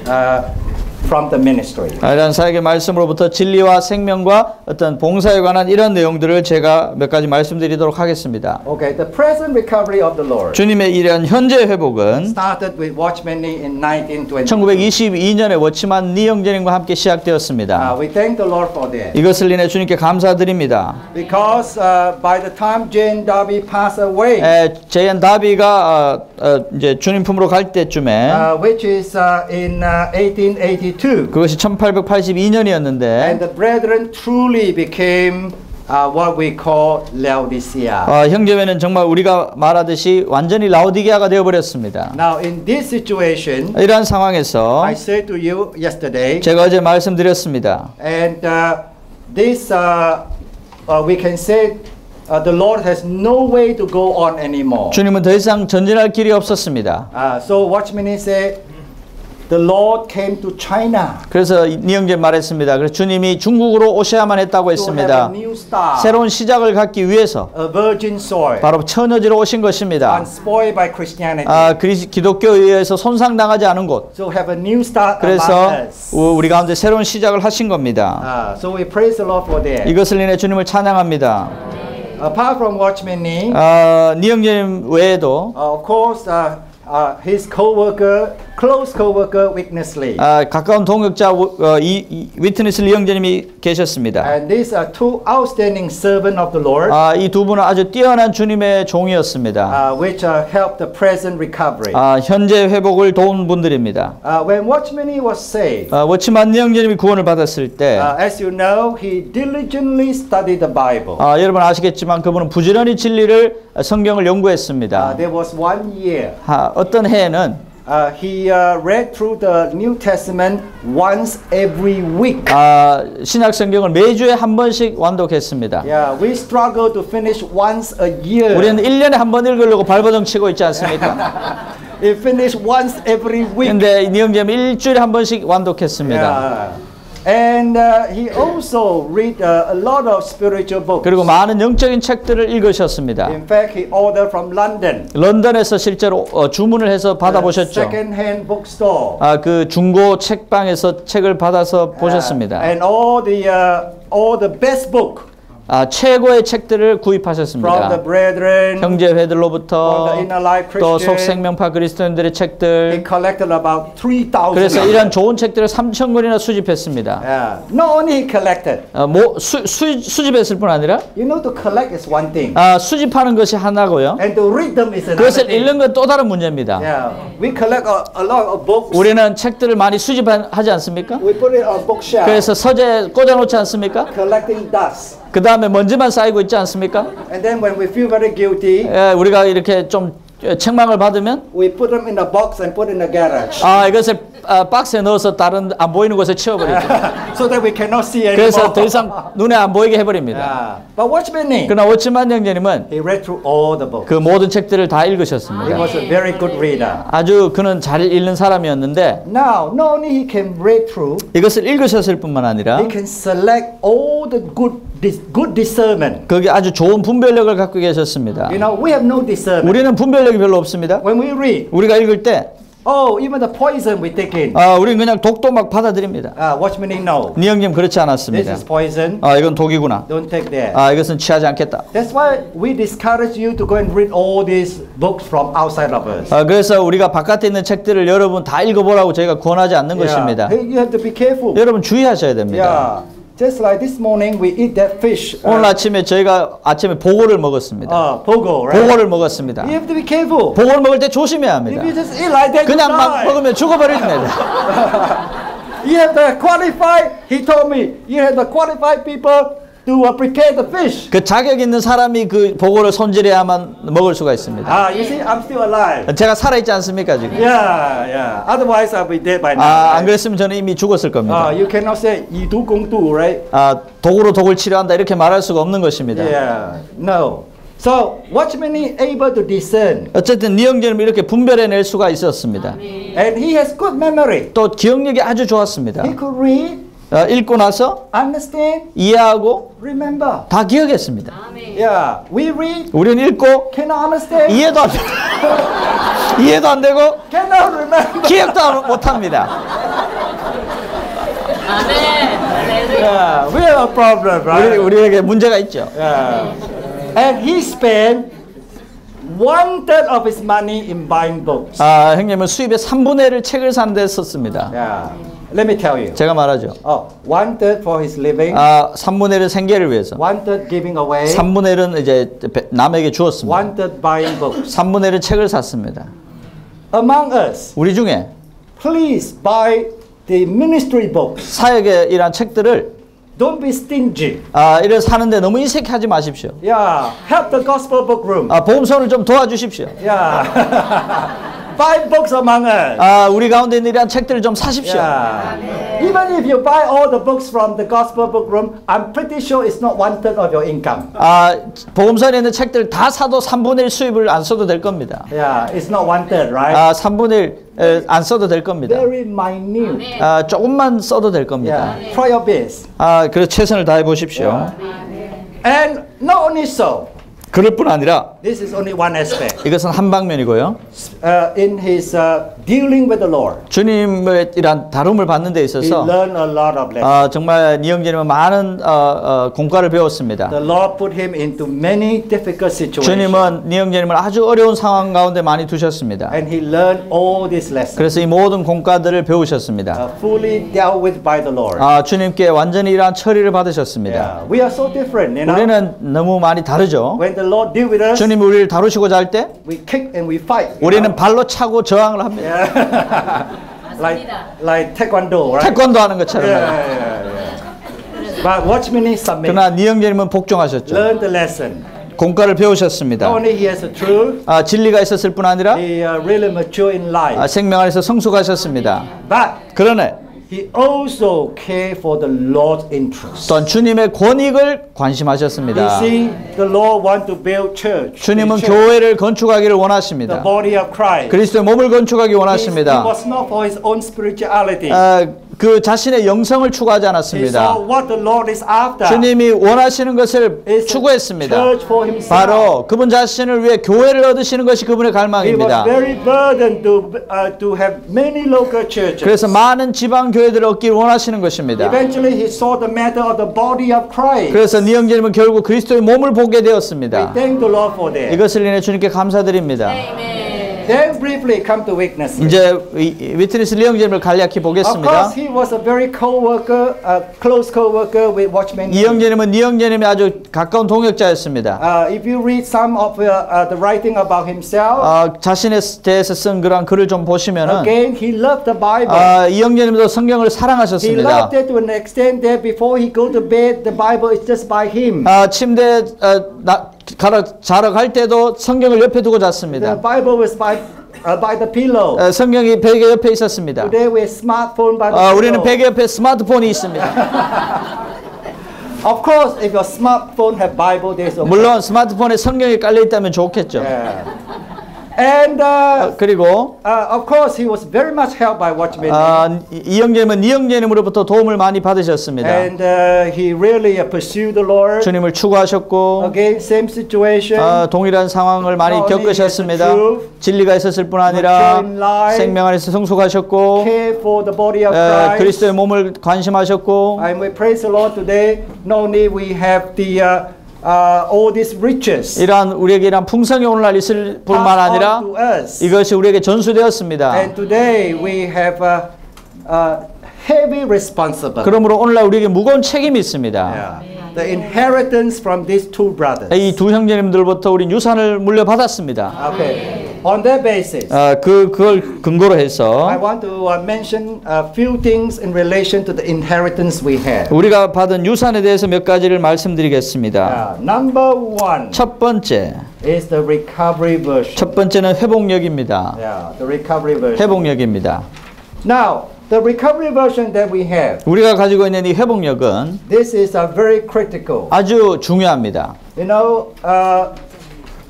from the ministry. 이런 사역의 말씀으로부터 진리와 생명과 어떤 봉사에 관한 이런 내용들을 제가 몇 가지 말씀드리도록 하겠습니다. Okay, the present recovery of the Lord 주님의 이런 현재 회복은 started with Watchman Nee in 1922. 1922년에 워치만 니 형제님과 함께 시작되었습니다. We thank the Lord for that. 이것을 인해 주님께 감사드립니다. Because by the time Jane Darby passed away, 제이언 다비가 이제 주님 품으로 갈 때쯤에 which is in 1882. 그것이 1882년이었는데 And the brethren truly became what we call Laodicea. 형제회는 정말 우리가 말하듯이 완전히 라오디게아가 되어버렸습니다. Now in this situation, 이러한 상황에서 I said to you yesterday, 제가 어제 말씀드렸습니다. and this we can say the Lord has no way to go on anymore. 주님은 더 이상 전진할 길이 없었습니다. So watchman say, the Lord came to China 그래서 이 형제 말했습니다. 그래서 주님이 중국으로 오셔야만 했다고 to have 했습니다. a new start, 새로운 시작을 갖기 위해서 a virgin soil, 바로 천여지로 오신 것입니다. unspoiled by Christianity. 기독교에 의해서 손상당하지 않은 곳. So have a new start 그래서 among us. 우리 가운데 새로운 시작을 하신 겁니다. So we praise the Lord for that. 이것을 인해 주님을 찬양합니다. Apart from watchman Nee, 니 형제님 외에도 of course, his co-worker, close co-worker, Witness Lee. 가까운 동역자 위트니스 리 형제님이 계셨습니다. And these are two outstanding servants of the Lord, 이 두 분은 아주 뛰어난 주님의 종이었습니다. which helped the present recovery. 현재 회복을 도운 분들입니다. When watchman Nee was saved, 워치만 니 형제님이 구원을 받았을 때 as you know, he diligently studied the Bible. 여러분 아시겠지만 그분은 부지런히 진리를 성경을 연구했습니다. There was one year. 어떤 해에는 He read through the New Testament once every week. 신약 성경을 매주에 한 번씩 완독했습니다. Yeah, we struggle to finish once a year. 우리는 1년에 한 번 읽으려고 발버둥 치고 있지 않습니까? We finish once every week. 근데 이 형제는 일주일에 한 번씩 완독했습니다. Yeah. And he also read a lot of spiritual books. 그리고 많은 영적인 책들을 읽으셨습니다. In fact, he ordered from London. 런던에서 실제로 주문을 해서 받아보셨죠. Second-hand bookstore. 그 중고 책방에서 책을 받아서 보셨습니다. And all the best book. 최고의 책들을 From 구입하셨습니다. the brethren. 형제회들로부터 From the inner life 또 Christian. 속생명파 그리스도인들의 He 책들. collected about 3,000. 그래서 이런 좋은 책들을 3,000권이나 수집했습니다. Yeah. Not only he collected. 수집했을 뿐 아니라 You know, to collect is one thing. 수집하는 것이 하나고요. And to read them is another 그것을 thing. 읽는 건 또 다른 문제입니다. Yeah. We collect a lot of books. 우리는 책들을 많이 수집하지 않습니까? We put it on bookshelf. 그래서 서재에 꽂아놓지 않습니까? Collecting dust. 그 다음에 먼지만 쌓이고 있지 않습니까? And then when we feel very guilty, 우리가 이렇게 좀 책망을 받으면 we put them in a box and put in the garage. 이것을 박스에 넣어서 다른 안 보이는 곳에 치워버리죠. So that we cannot see anymore. 그래서 더 이상 눈에 안 보이게 해버립니다. Yeah. But watchman Nee, 그러나 오치만 형제님은 he read through all the books. 그 모든 책들을 다 He 읽으셨습니다. was a very good reader. 아주 그는 잘 읽는 사람이었는데 Now, not only he can read through, 이것을 읽으셨을 뿐만 아니라 he can select all the good discernment. 거기 아주 좋은 분별력을 갖고 계셨습니다. You know, we have no discernment. 우리는 분별력이 별로 없습니다. When we read, 우리가 읽을 때 even the poison we take in. 우리는 그냥 독도 막 받아들입니다. Watchman Nee, no. 니 형님 그렇지 This 않았습니다. is poison. 이건 독이구나. Don't take that. 이것은 취하지 않겠다. That's why we discourage you to go and read all these books from outside of us. 그래서 우리가 바깥에 있는 책들을 여러분 다 읽어보라고 저희가 권하지 않는 것입니다. You have to be careful. 여러분 주의하셔야 됩니다. Yeah. Just like this morning we eat that fish. 오늘 아침에 저희가 아침에 보고를 먹었습니다. Pogo, right? 보고를 먹었습니다. You have to be careful. 보고를 먹을 때 조심해야 합니다. If you just eat like that, 그냥 you 막 die. 먹으면 죽어버립니다. You have to qualify. He told me you have to qualify people to prepare the fish. 그 자격 있는 사람이 그 보고를 손질해야만 먹을 수가 있습니다. You see, I'm still alive. 제가 살아있지 않습니까 지금? Yeah. Otherwise, I'll be dead by now. 안 right? 그랬으면 저는 이미 죽었을 겁니다. You cannot say 이 두 공두, right? 독으로 독을 치료한다 이렇게 말할 수가 없는 것입니다. Yeah. No. So watchman is able to discern. 어쨌든 니 형제는 이렇게 분별해낼 수가 있었습니다. And he has good memory. 또 기억력이 아주 좋았습니다. He could read, 읽고 나서 understand, 이해하고 remember. 다 기억했습니다. Yeah. We read, 우리는 읽고 cannot understand, 이해도 안 되고 이해도 안 되고 cannot remember. 기억도 못합니다. Yeah. We have a problem, right? 우리에게 문제가 있죠. Yeah. And he spent 1/3 of his money in buying books. 형님은 수입의 3분의 1을 책을 사는 데 썼습니다. Yeah. Let me tell you. 제가 말하죠. 1/3 for his living. 3분의 1은 생계를 위해서. 1/3 giving away. 3분의 1은 이제 남에게 주었습니다. 1/3 buying books. 3분의 1은 책을 샀습니다. Among us, 우리 중에 please buy the ministry books. 사역에 이란 책들을 Don't be stingy. 이래 사는데 너무 인색하지 마십시오. Yeah, help the gospel book room. 보험소를 좀 도와주십시오. Yeah. Buy books among us. 우리 가운데 있는 이러한 책들을 좀 사십시오. Yeah. Even if you buy all the books from the gospel book room, I'm pretty sure it's not 1/3 of your income. 보험소에 있는 책들 다 사도 3분의 1 수입을 안 써도 될 겁니다. Yeah, it's not 1/3, right? 3분의 1 안 써도 될 겁니다. Very minute. 조금만 써도 될 겁니다. Yeah. Try your best. 그래서 최선을 다해 보십시오. And not only so. 그럴 뿐 아니라 This is only one aspect. 이것은 한 방면이고요. In his dealing with the Lord, 주님의 이란 다rum을 받는 데 he 있어서 learned a lot of lessons. 정말 이영재님은 많은 공과를 배웠습니다. The Lord put him into many difficult situations. 주님은 이영재님을 아주 어려운 상황 가운데 많이 두셨습니다. And he learned all these lessons. 그래서 이 모든 공과들을 배우셨습니다. Fully dealt with by the Lord. 주님께 완전히 이러한 처리를 받으셨습니다. Yeah. We are so different, you know. 우리는 너무 많이 다르죠. When the Lord deal with us, 주님이 우리를 다루시고자 할 때 we kick and we fight. 우리는 발로 차고 저항을 합니다. like taekwondo, right? 태권도 하는 것처럼. But watchman is submit. 그러나 이영재님은 복종하셨죠. Learn the lesson. 공과를 배우셨습니다. Not only he has the truth, 진리가 있었을 뿐 아니라 he really mature in life. 생명 안에서 성숙하셨습니다. But 그러나 he also cared for the Lord's interest. 또한 주님의 권익을 You 관심하셨습니다. see, the Lord want to build church. 주님은 the church, 교회를 건축하기를 the 원하십니다. body of Christ. 그리스도의 몸을 건축하기 It 원하십니다. was not for his own spirituality. 그 자신의 영성을 추구하지 He saw 않았습니다. what the Lord is after. 주님이 원하시는 것을 It's a 추구했습니다. church for himself. 바로 그분 자신을 위해 교회를 얻으시는 것이 그분의 He was 갈망입니다. very burdened to have many local churches. 그래서 많은 지방 교회들을 얻기를 원하시는 것입니다. Eventually, he saw the matter of the body of Christ. 그래서 니영재님은 결국 그리스도의 몸을 보게 We 되었습니다. thank the Lord for that. 이것을 인해 주님께 감사드립니다. Then briefly come to weaknesses. 이제 위트니스 리영재님을 간략히 Of 보겠습니다. course, he was a very close co-worker with Watchman. 이영재님은 니영재님의 아주 가까운 동역자였습니다. If you read some of the writing about himself, 자신에 대해서 쓴 그런 글을 좀 보시면은 again, he loved the Bible. 이영재님도 성경을 He 사랑하셨습니다. loved it to an extent that before he go to bed, the Bible is just by him. 침대에 자러 갈 때도 성경을 옆에 두고 The 잤습니다. Bible was by the pillow. 성경이 베개 옆에 있었습니다. Today we have smartphone by the 우리는 pillow. 베개 옆에 스마트폰이 있습니다. Of course, if your smartphone have Bible, there's okay. 물론 스마트폰에 성경이 깔려 있다면 좋겠죠. Yeah. And 그리고 of course, he was very much helped by Watchman. 이영재님은 이영재님으로부터 도움을 많이 받으셨습니다. And he really pursued the Lord. 주님을 추구하셨고 Again, same situation. 동일한 상황을 많이 Not only 겪으셨습니다. the truth, 진리가 있었을 뿐 아니라 mature in life, 생명 안에서 성숙하셨고 care for the body of Christ. 그리스도의 몸을 관심하셨고 And we praise the Lord today. Not only we have the all these riches 이러한 우리에게 이러한 풍성이 오늘날 있을 뿐만 passed 아니라 on to us. 이것이 우리에게 전수되었습니다. And today we have a heavy responsibility. 그러므로 오늘날 우리에게 무거운 책임이 있습니다. Yeah. The inheritance from these two brothers. 이 두 형제님들부터 우리 유산을 물려받았습니다. Okay. On that basis, 그걸 근거로 I 해서 want to mention a few things in relation to the inheritance we have. 우리가 받은 유산에 대해서 몇 가지를 말씀드리겠습니다. Number one 첫 번째, is the recovery version. 첫 번째는 회복력입니다. Yeah, the recovery version. 회복력입니다. Now, the recovery version that we have, 우리가 가지고 있는 이 회복력은 this is very critical. 아주 중요합니다. You know,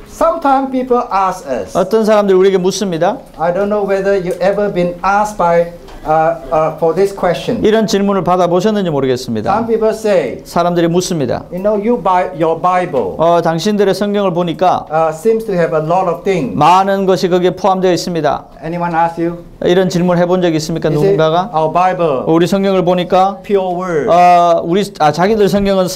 sometimes people ask us. 어떤 사람들이 우리에게 묻습니다. I don't know whether you ever been asked by for this question. 이런 질문을 받아보셨는지 모르겠습니다. Some people say, 사람들이 묻습니다. you know, your Bible 당신들의 성경을 보니까 seems to have a lot of things. 많은 것이 거기에 포함되어 있습니다. Anyone ask you? 이런 질문 해본 적 있습니까? You say, 누군가가? our Bible, 우리 성경을 보니까 pure word. 자기들 성경은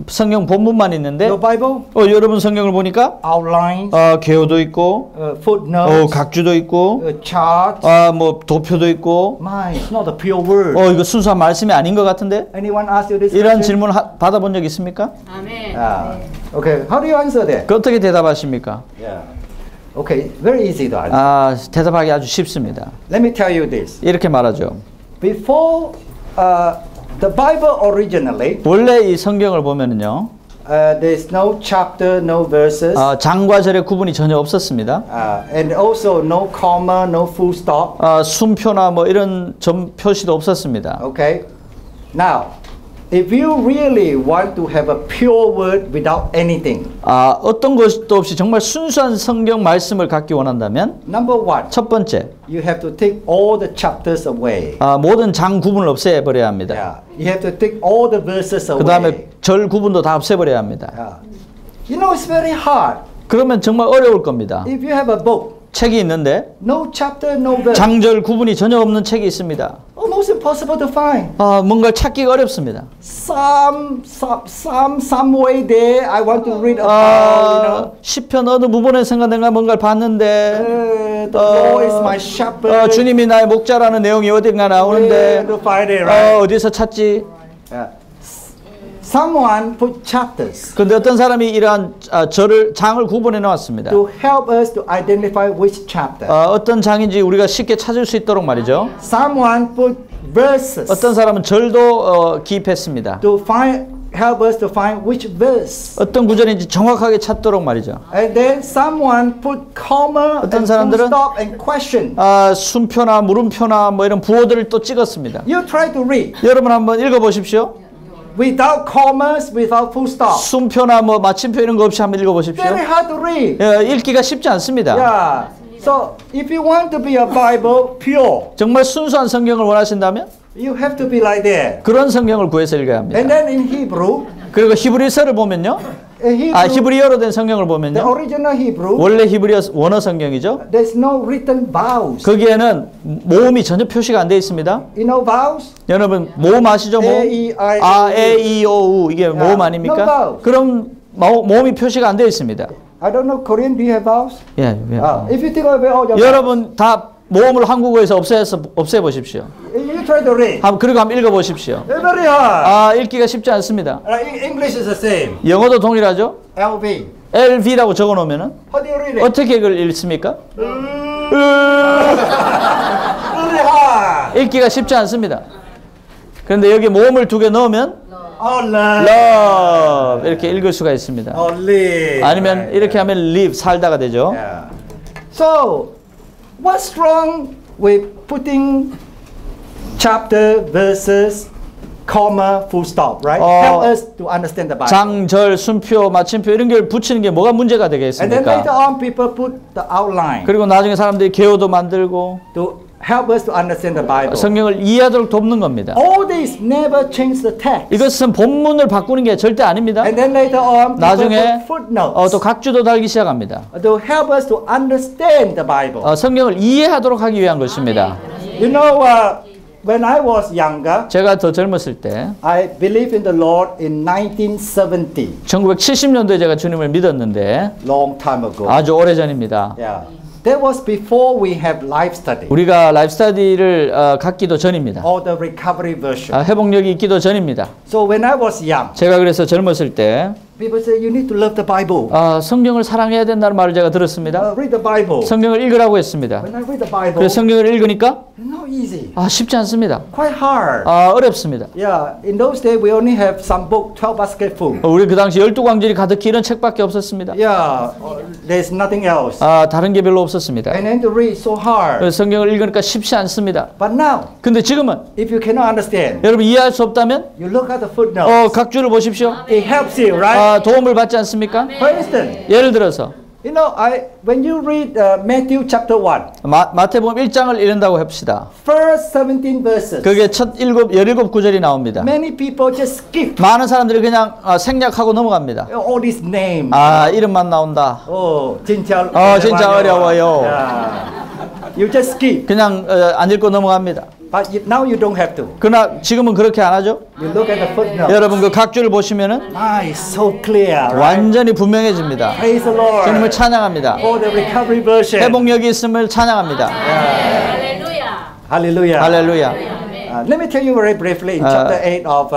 성경 본문만 있는데 Your Bible, 여러분 성경을 보니까 outlines, 개요도 있고 footnotes, 각주도 있고 charts. 뭐 도표도 있고 My, it's not a pure word. 이거 순수한 말씀이 아닌 것 같은데? Anyone ask you this 이런 question? 질문 받아본 적 있습니까? 아멘. Okay, how do you answer that? 그 어떻게 대답하십니까? Yeah. Okay, very easy to answer. 대답하기 아주 쉽습니다. Let me tell you this. 이렇게 말하죠. Before The Bible originally, 원래 이 성경을 보면은요, there's no chapter, no verses, 장과 절의 구분이 전혀 없었습니다. and also no comma, no full stop. 숨표나 뭐 이런 점 표시도 없었습니다. Okay. Now, if you really want to have a pure word without anything, 어떤 것도 없이 정말 순수한 성경 말씀을 갖기 원한다면, number one, 첫 번째, you have to take all the chapters away. 모든 장 구분을 없애버려야 합니다. Yeah. You have to take all the verses 그 away. 다음에 절 구분도 다 없애버려야 합니다. Yeah. You know, it's very hard. 그러면 정말 어려울 겁니다. If you have a book, 책이 있는데 no chapter, no verse, 장절 구분이 전혀 없는 책이 있습니다. almost impossible to find. 뭔가 찾기가 어렵습니다. Some way there, I want to read about, 시편 어느 부분에선가 내가 뭔가를 봤는데, the Lord is my shepherd. 주님이 나의 목자라는 내용이 어딘가 나오는데, to find it, right? 어디서 찾지? Someone put chapters 근데 어떤 사람이 이러한 장을 구분해 놓았습니다. to help us to identify which chapter. 어떤 장인지 우리가 쉽게 찾을 수 있도록 말이죠. Someone put verses 어떤 사람은 절도 기입했습니다. to help us to find which verse. 어떤 구절인지 정확하게 찾도록 말이죠. And then someone put comma 어떤 and full 사람들은 stop and question. 숨표나 물음표나 뭐 이런 부호들을 또 찍었습니다. You try to read 여러분 한번 읽어보십시오. without commas, without full stop. 숨표나 뭐 마침표 이런 거 없이 한번 읽어보십시오. Very hard to read. 읽기가 쉽지 않습니다. Yeah. So if you want to be a Bible pure, 정말 순수한 성경을 원하신다면 you have to be like that. 그런 성경을 구해서 읽어야 합니다. And then in Hebrew, 그리고 히브리서를 보면요. 히브리어로 된 성경을 the 보면요. original Hebrew, 원래 히브리어 원어 성경이죠. there's no written vowels. 거기에는 모음이 전혀 표시가 안 돼 있습니다. You know vowels? 여러분 모음 아시죠? 모음? A, E, I, O, U. A, E, O, U 이게 모음 No 아닙니까? vowels. 그럼 모음이 표시가 안 돼 있습니다. I don't know Korean. Do you have vowels? 예. If you take away all your 여러분 다 모음을 한국어에서 없애 보십시오. vowels, you try to read. 그리고 한번 읽어 보십시오. Very hard. 읽기가 쉽지 않습니다. English is the same. 영어도 동일하죠? LV. LV라고 적어 놓으면은 How do you read it? 어떻게 그걸 읽습니까? Very hard. 읽기가 쉽지 않습니다. 그런데 여기 모음을 두 개 넣으면 Love. love 이렇게 읽을 수가 있습니다. Live. 아니면 이렇게 하면 live 살다가 되죠. Yeah. So, what's wrong with putting chapter, verses, comma, full stop, right? Help us to understand the Bible. 장, 절, 순표, 마침표 이런 걸 붙이는 게 뭐가 문제가 And then later 되겠습니까? on, people put the outline 그리고 나중에 사람들이 개요도 만들고 to help us to understand the Bible. 성경을 이해하도록 돕는 겁니다. All this never change the text. 이것은 본문을 바꾸는 게 절대 아닙니다. And then later on, people 나중에 put footnotes 또 각주도 달기 시작합니다. to help us to understand the Bible. 성경을 이해하도록 하기 위한 것입니다. You know, when I was younger, 제가 더 젊었을 때 I believed in the Lord in 1970, 1970년도에 제가 주님을 믿었는데 long time ago. 아주 오래전입니다. Yeah. That was before we have life study 우리가 라이프 스터디를 갖기도 전입니다. or the recovery version. 회복력이 있기도 전입니다. So when I was young, 제가 그래서 젊었을 때 people say you need to love the Bible. 성경을 사랑해야 된다는 말을 제가 들었습니다. Read the Bible. 성경을 읽으라고 했습니다. When I read the Bible, 그래서 성경을 읽으니까 it's not easy. 쉽지 않습니다. Quite hard. 어렵습니다. Yeah, in those days we only have some book, 12 basketful. 우리 그 당시 12광절이 가득히 이런 책밖에 없었습니다. Yeah, there's nothing else. 다른 게 별로 없었습니다. And then to read so hard. 그래서 성경을 읽으니까 쉽지 않습니다. But now, 근데 지금은 if you cannot understand, 여러분 이해할 수 없다면 you look at the footnotes. 각주를 보십시오. It helps you, right? 도움을 받지 않습니까? For instance, 예를 들어서 you know, when you read Matthew chapter 1, 마태복음 1장을 읽는다고 합시다. first 17 verses, 그게 첫 17구절이 나옵니다. many people just skip 많은 사람들이 그냥 생략하고 넘어갑니다. all these names. 이름만 나온다. 진짜 진짜 어려워요. Yeah. You just skip. 그냥 안 읽고 넘어갑니다. But now you don't have to. 그러나 지금은 그렇게 안 하죠. You look at the footnote. 여러분 그 각주를 보시면은 It's so clear, right? 완전히 분명해집니다. Praise the Lord. 주님을 찬양합니다. For the recovery version. 회복력이 있음을 찬양합니다. 할렐루야. Hallelujah. 할렐루야. Let me tell you very briefly in chapter 8 of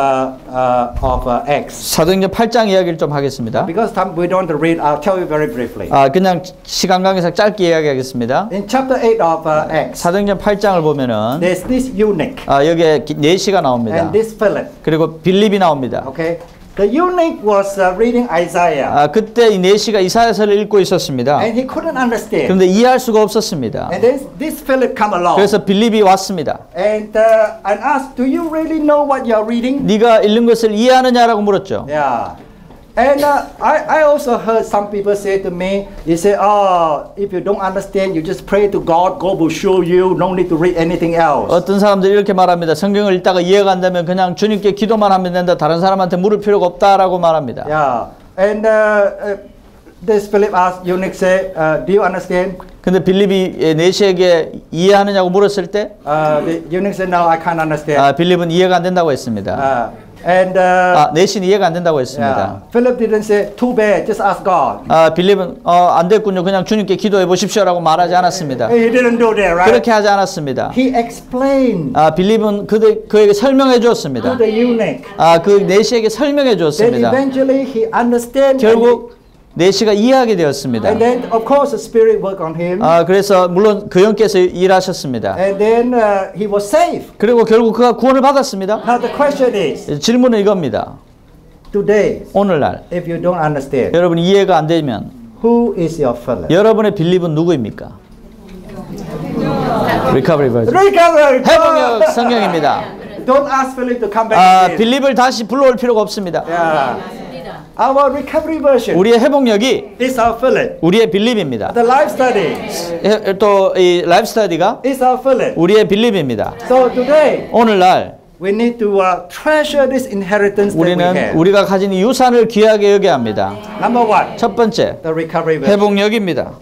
Acts. 사도행전 8장 이야기를 좀 하겠습니다. Because time we don't read, I'll tell you very briefly. 그냥 시간 관계상 짧게 이야기하겠습니다. In chapter 8 of Acts, 사도행전 8장을 보면은 there's this eunuch 여기에 내시가 나옵니다. and this Philip. 그리고 빌립이 나옵니다. Okay, the eunuch was reading Isaiah, 그때 이 내시가 이사야서를 읽고 있었습니다. and he couldn't understand. 그런데 이해할 수가 없었습니다. And then this Philip come along 그래서 빌립이 왔습니다. and asked, "Do you really know what you are reading?" 네가 읽는 것을 이해하느냐라고 물었죠. Yeah. And I also heard some people say to me, they say, "Oh, if you don't understand, you just pray to God. God will show you. No need to read anything else." 어떤 사람들이 이렇게 말합니다. 성경을 읽다가 이해가 안 되면 그냥 주님께 기도만 하면 된다. 다른 사람한테 물을 필요가 없다라고 말합니다. Yeah. And this Philip asked eunuch, say, "Do you understand?" 근데 빌립이 내시에게 이해하느냐고 물었을 때 The eunuch said, "No, I can't understand." 빌립은 이해가 안 된다고 했습니다. And 내시는 이해가 안 된다고 했습니다. yeah, Philip didn't say, "Too bad. Just ask God." 빌립은 안 됐군요. 그냥 주님께 기도해 보십시오라고 말하지 않았습니다. He didn't do that, right? 그렇게 하지 않았습니다. He explained 빌립은 그에게 설명해 주었습니다. to the eunuch. 그 내시에게 설명해 Then 주었습니다. eventually he understand. 결국 내시가 이해하게 되었습니다. And then of course the Spirit worked on him. 그래서 물론 그 영께서 일하셨습니다. And then he was saved. 그리고 결국 그가 구원을 받았습니다. Now the question is, 질문은 이겁니다. today, 오늘날 if you don't understand, 여러분 이해가 안 되면 who is your Philip? 여러분의 빌립은 누구입니까? Recovery version. Recovery. 회복력 성경입니다. Don't ask Philip to come back again. 빌립을 다시 불러올 필요가 없습니다. Yeah. Our recovery version 우리의 회복력이 is our Philip. 우리의 빌립입니다. The life study 또 이 라이프 스터디가 is our Philip. 우리의 빌립입니다. So today 오늘날 we need to treasure this inheritance that we 우리는 have. 우리가 가진 이 유산을 귀하게 여겨야 합니다. Number one, 첫 번째, the recovery version. 회복력입니다.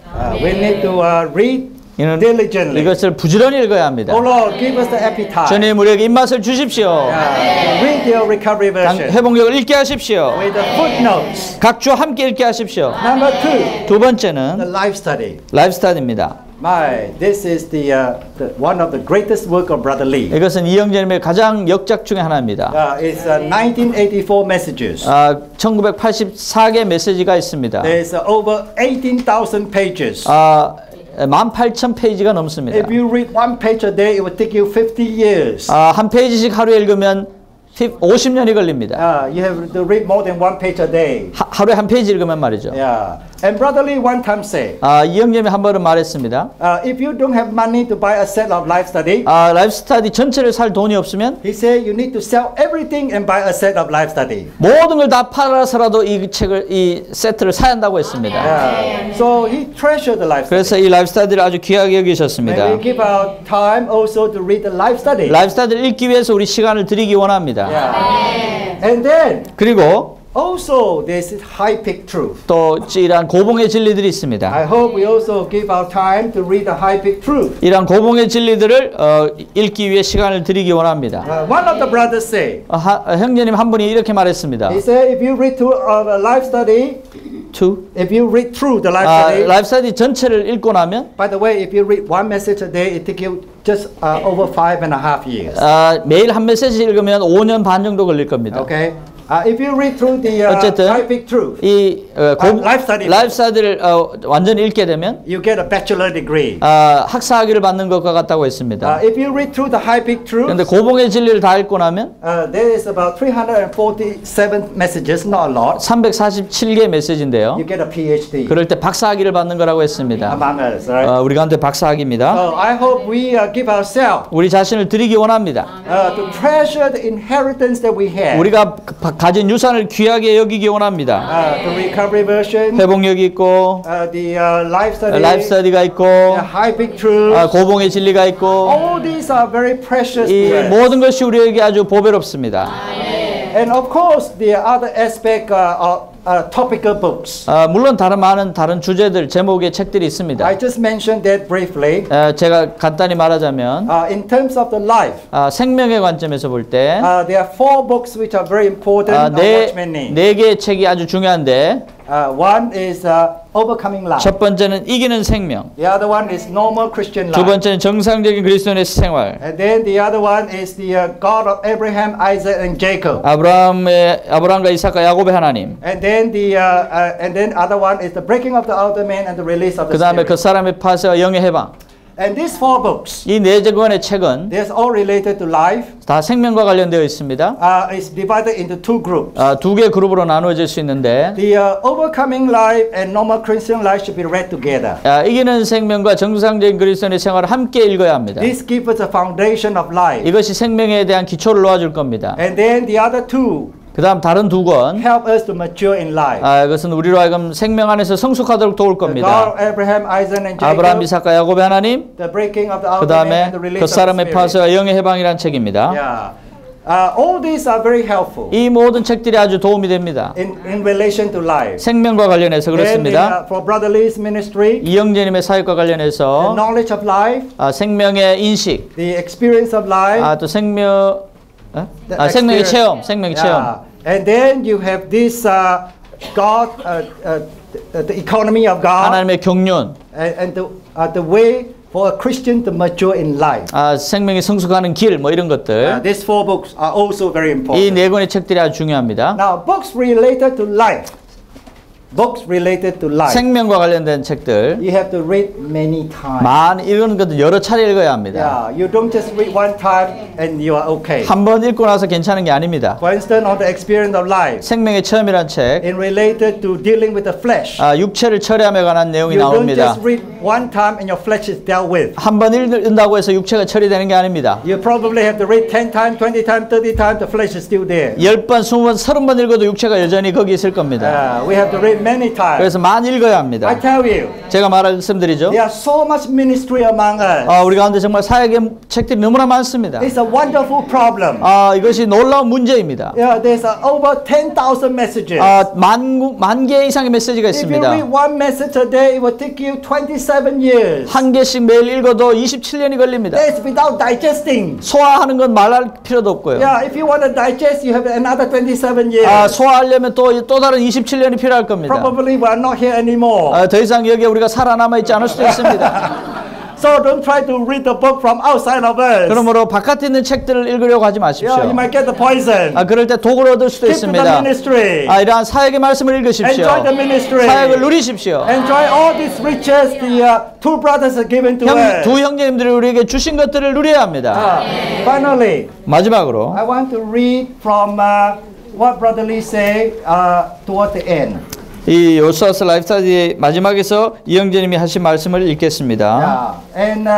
We need to read 이는 diligently. 이것을 부지런히 읽어야 합니다. Oh Lord, give us the appetite. 주님 우리에게 입맛을 주십시오. Read your recovery version 회복력을 읽게 하십시오. with the footnotes. 각주와 함께 읽게 하십시오. Number two, 두 the 번째는 life study. 라이프 스터디입니다. This is the one of the greatest work of Brother Lee. 이것은 이영재님의 가장 역작 중에 하나입니다. It's 1984 messages. 1984개 메시지가 있습니다. There's over 18,000 pages. 18,000페이지가 넘습니다. If you read one page a day, it will take you 50 years. 한 페이지씩 하루에 읽으면 50년이 걸립니다. You have to read more than one page a day. 하루에 한 페이지 읽으면 말이죠. Yeah. And Brother Lee one time said, 이영님이 한 번은 말했습니다. if you don't have money to buy a set of life study, 라이프 스터디 전체를 살 돈이 없으면 he said you need to sell everything and buy a set of life study. 모든 걸 다 팔아서라도 이 책을 이 세트를 사야 한다고 했습니다. So he treasured the life study. 그래서 이 라이프 스터디를 아주 귀하게 여기셨습니다. And we give our time also to read the life study. 라이프 스터디를 읽기 위해서 우리 시간을 드리기 원합니다. And then 그리고 also there's high peak truth. 또 이러한 고봉의 진리들이 있습니다. I hope we also give our time to read the high peak truth. 이러한 고봉의 진리들을 읽기 위해 시간을 드리기 원합니다. One of the brothers say, 형제님 한 분이 이렇게 말했습니다. he said if you read through a life study, if you read through the life study, 라이프 스터디 전체를 읽고 나면 by the way, if you read one message a day, it takes you just over 5.5 years. 매일 한 메시지 읽으면 5년 반 정도 걸릴 겁니다. Okay. If you read through the 어쨌든 high peak truth, 이 life study, 라이프 스터디를 완전히 읽게 되면 you get a bachelor degree. 학사학위를 받는 것과 같다고 했습니다. If you read through the high peak truth, 그런데 고봉의 진리를 다 읽고 나면 there is about 347 messages, not a lot. 347개 메시지인데요. You get a PhD. 그럴 때 박사학위를 받는 거라고 했습니다. Among us, right? 우리 가운데 박사학위입니다. So I hope we give ourselves 우리 자신을 드리기 원합니다. to treasure the inheritance that we have. 우리가 가진 유산을 귀하게 여기기 원합니다. The recovery version, 회복력이 있고 the life study, 라이프 스터디가 있고 the high peak truth. 고봉의 진리가 있고 All these are very precious. 이 to us. 모든 것이 우리에게 아주 보배롭습니다. And of course, the other aspect of topical books. 물론 많은 다른 주제들, 제목의 책들이 있습니다. I just mentioned that briefly. 제가 간단히 말하자면 In terms of the life, 생명의 관점에서 볼 때 there are 4 books which are very important. 네 개의 책이 아주 중요한데 one is overcoming life. 첫 번째는 이기는 생명. The other one is normal Christian 두 life. 번째는 정상적인 그리스도인의 생활. And then the other one is the God of Abraham, Isaac, and Jacob. 아브라함과 이삭과 야곱의 하나님. And then other one is the breaking of the outer man and the release of the 그다음에 그 spirit. 사람의 파쇄와 영의 해방. And these 4 books, 이 네 권의 책은 they're all related to life. 다 생명과 관련되어 있습니다. It's divided into 2 groups. 두 개의 그룹으로 나누어질 수 있는데 The overcoming life and normal Christian life should be read together. 이기는 생명과 정상적인 그리스도인의 생활을 함께 읽어야 합니다. This gives us a foundation of life. 이것이 생명에 대한 기초를 놓아줄 겁니다. And then the other 2 그 다음 다른 2권 help us to mature in life. 이것은 우리로 하여금 생명 안에서 성숙하도록 도울 The 겁니다. God of Abraham, Isaac, and Jacob. 아브라함, 이삭과 야곱의 하나님, The breaking of the 그 outer man 다음에 and the 그 release of the 사람의 spirit. 파쇄와 영의 해방이라는 책입니다. Yeah. All these are very helpful 이 모든 책들이 아주 도움이 됩니다. in relation to life. 생명과 관련해서 그렇습니다. For Brother Lee's ministry, 이영재님의 사역과 the 관련해서 knowledge of life, 생명의 인식, the experience of life, 또 생명의 experience. 체험, 생명의 체험. And then you have this God, the economy of God, 하나님의 경륜, and the way for a Christian to mature in life. 생명이 성숙하는 길, 뭐 이런 것들. These 4 books are also very 이 important. 네 권의 책들이 아주 중요합니다. Now, books related to life. Books related to life. 생명과 관련된 책들. You have to read many times. 많이 이런 것들 여러 차례 읽어야 합니다. Yeah, you don't just read one time and you are okay. 한 번 읽고 나서 괜찮은 게 아닙니다. For instance, on the experience of life, 생명의 체험이란 책, in related to dealing with the flesh, 육체를 처리함에 관한 내용이 you don't 나옵니다. just read one time and your flesh is dealt with. 한 번 읽는다고 해서 육체가 처리되는 게 아닙니다. You probably have to read 10 times, 20 times, 30 times, the flesh is still there. 10번, 20번, 30번 읽어도 육체가 여전히 거기 있을 겁니다. We have to read many times. 그래서 많이 읽어야 I 합니다. tell you, 제가 말씀드리죠. there are so much ministry among us. 우리 가운데 정말 사역의 책들이 너무나 많습니다. It's a wonderful problem. 이것이 놀라운 문제입니다. Yeah, there's over 10,000 messages. 만 개 이상의 메시지가 If you 있습니다. read one message a day, it will take you 27 years. 한 개씩 매일 읽어도 27년이 걸립니다. That's without digesting. 소화하는 건 말할 필요도 없고요. Yeah, if you want to digest, you have another 27 years. 소화하려면 또 다른 27년이 필요할 겁니다. Probably we are not here anymore. 더 이상 여기에 우리가 살아남아 있지 않을 수도 있습니다. So don't try to read the book from outside of us. 그러므로 바깥에 있는 책들을 읽으려고 하지 마십시오. Yeah, you might get the poison. 그럴 때 독을 얻을 수도 Keep to the 있습니다. ministry. 이러한 사역의 말씀을 읽으십시오. Enjoy the ministry. 사역을 누리십시오. Enjoy all these riches the 2 brothers have given to us. 두 형제님들이 우리에게 주신 것들을 누려야 합니다. Finally, 마지막으로 I want to read from what Brother Lee said toward the end. 이 요스와스 라이프 스타디의 마지막에서 이영재님이 하신 말씀을 읽겠습니다. And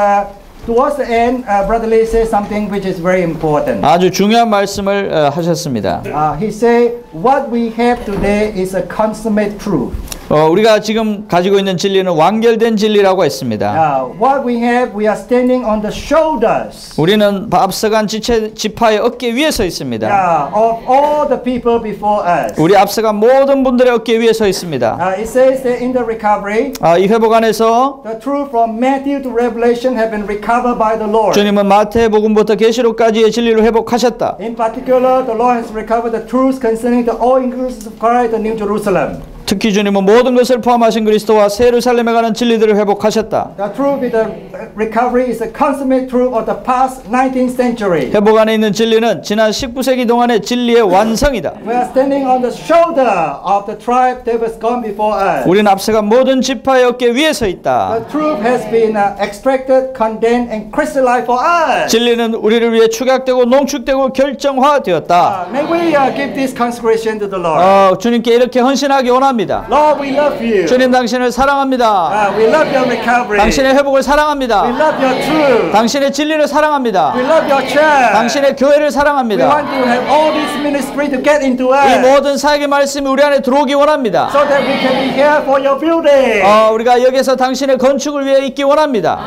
towards the end, Brother Lee said something which is very important. 아주 중요한 말씀을 하셨습니다. He said, what we have today is a consummate truth. 우리가 지금 가지고 있는 진리는 완결된 진리라고 했습니다. What we have, we are standing on the shoulders. 우리는 앞서간 지파의 어깨 위에 서 있습니다. Of all the people before us. 우리 앞서간 모든 분들의 어깨 위에 서 있습니다. It says that in the recovery, 이 회복 안에서 the truth from Matthew to Revelation have been recovered by the Lord. 주님은 마태복음부터 계시록까지의 진리를 회복하셨다. In particular, the Lord has recovered the truths concerning the all-inclusive Christ, the New Jerusalem. 특히 주님은 모든 것을 포함하신 그리스도와 새 예루살렘에 관한 진리들을 회복하셨다. The truth with the recovery is the consummate truth of the past 19th century. 회복 안에 있는 진리는 지난 19세기 동안의 진리의 완성이다. We are standing on the shoulder of the tribe that was gone before us. 우리는 앞서간 모든 지파의 어깨 위에 서 있다. The truth has been extracted, condensed, and crystallized for us. 진리는 우리를 위해 축약되고 농축되고 결정화되었다. May we give this consecration to the Lord. 주님께 이렇게 헌신하기 원합니다. Lord, we love you. 주님 당신을 사랑합니다. We love your recovery. 당신의 회복을 We 사랑합니다. love your truth. 당신의 진리를 사랑합니다. We love your church. 당신의 교회를 We want 사랑합니다. to have all this ministry to get into 이 us, 모든 사역의 말씀이 우리 안에 들어오기 원합니다. so that we can be here for your building. 우리가 여기서 당신의 건축을 위해 있기 원합니다.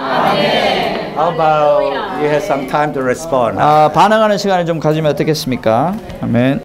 How about you have some time to respond? 반응하는 시간을 좀 가지면 어떻겠습니까? 아멘.